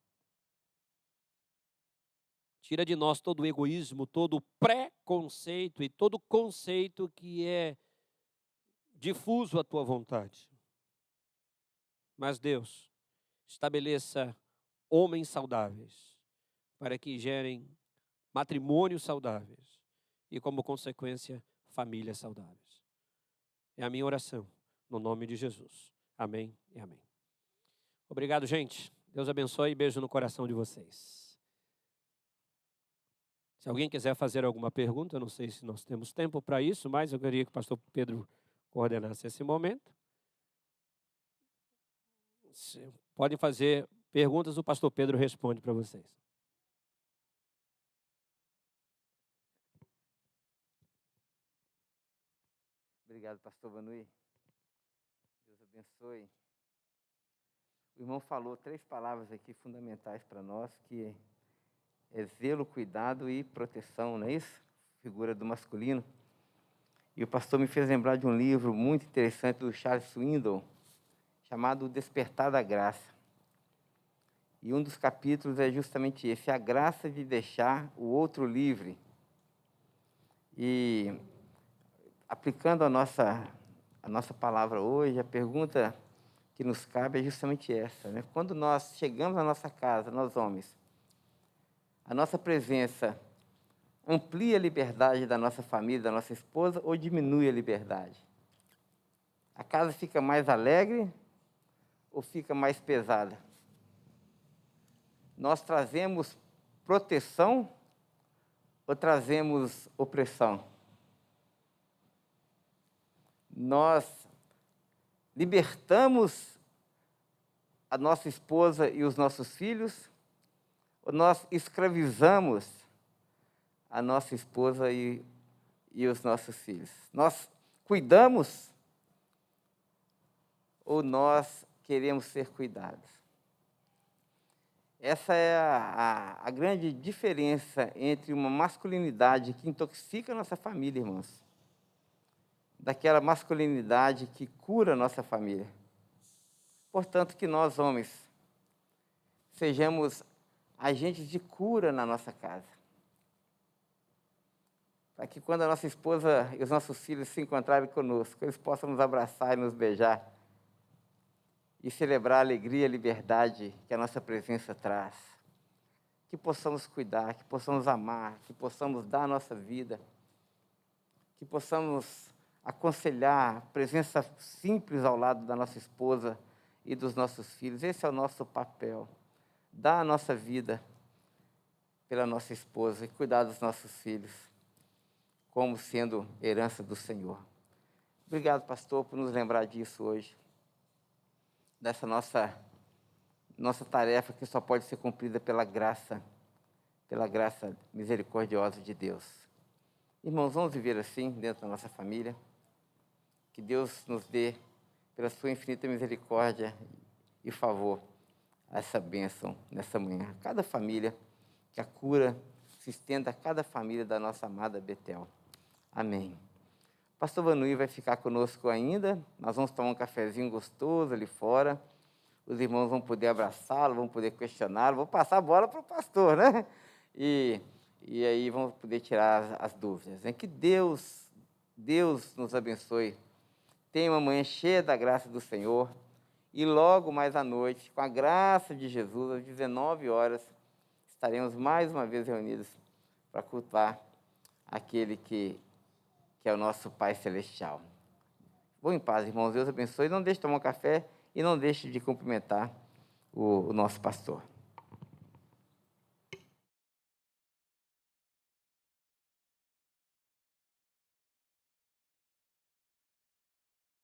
Tira de nós todo o egoísmo, todo o preconceito e todo o conceito que é difuso à tua vontade. Mas, Deus, estabeleça homens saudáveis para que gerem matrimônios saudáveis e, como consequência, famílias saudáveis. É a minha oração, no nome de Jesus. Amém e amém. Obrigado, gente. Deus abençoe e beijo no coração de vocês. Se alguém quiser fazer alguma pergunta, eu não sei se nós temos tempo para isso, mas eu queria que o pastor Pedro coordenasse esse momento. Podem fazer perguntas, o pastor Pedro responde para vocês. Obrigado, pastor Vanui. Deus abençoe. O irmão falou 3 palavras aqui fundamentais para nós, que é zelo, cuidado e proteção, não é isso? Figura do masculino. E o pastor me fez lembrar de um livro muito interessante do Charles Swindoll, chamado O Despertar da Graça. E um dos capítulos é justamente esse, a graça de deixar o outro livre. E aplicando a nossa palavra hoje, a pergunta que nos cabe é justamente essa, né? Quando nós chegamos à nossa casa, nós homens, a nossa presença amplia a liberdade da nossa família, da nossa esposa, ou diminui a liberdade? A casa fica mais alegre ou fica mais pesada? Nós trazemos proteção ou trazemos opressão? Nós libertamos a nossa esposa e os nossos filhos, ou nós escravizamos a nossa esposa e os nossos filhos? Nós cuidamos ou nós queremos ser cuidados? Essa é a grande diferença entre uma masculinidade que intoxica a nossa família, irmãos, daquela masculinidade que cura a nossa família. Portanto, que nós, homens, sejamos agentes de cura na nossa casa. Para que quando a nossa esposa e os nossos filhos se encontrarem conosco, eles possam nos abraçar e nos beijar e celebrar a alegria e a liberdade que a nossa presença traz. Que possamos cuidar, que possamos amar, que possamos dar a nossa vida, que possamos aconselhar, presença simples ao lado da nossa esposa e dos nossos filhos. Esse é o nosso papel. Dar a nossa vida pela nossa esposa e cuidar dos nossos filhos, como sendo herança do Senhor. Obrigado, pastor, por nos lembrar disso hoje, dessa nossa tarefa que só pode ser cumprida pela graça misericordiosa de Deus. Irmãos, vamos viver assim dentro da nossa família. Que Deus nos dê, pela sua infinita misericórdia e favor, essa bênção nessa manhã. Cada família, que a cura se estenda a cada família da nossa amada Betel. Amém. O pastor Vanui vai ficar conosco ainda. Nós vamos tomar um cafezinho gostoso ali fora. Os irmãos vão poder abraçá-lo, vão poder questioná-lo. Vou passar a bola para o pastor, né? E aí vamos poder tirar as dúvidas. Que Deus nos abençoe. Tenha uma manhã cheia da graça do Senhor. E logo mais à noite, com a graça de Jesus, às 19 horas, estaremos mais uma vez reunidos para cultuar aquele que é o nosso Pai Celestial. Vou em paz, irmãos. Deus abençoe. Não deixe de tomar um café e não deixe de cumprimentar o nosso pastor.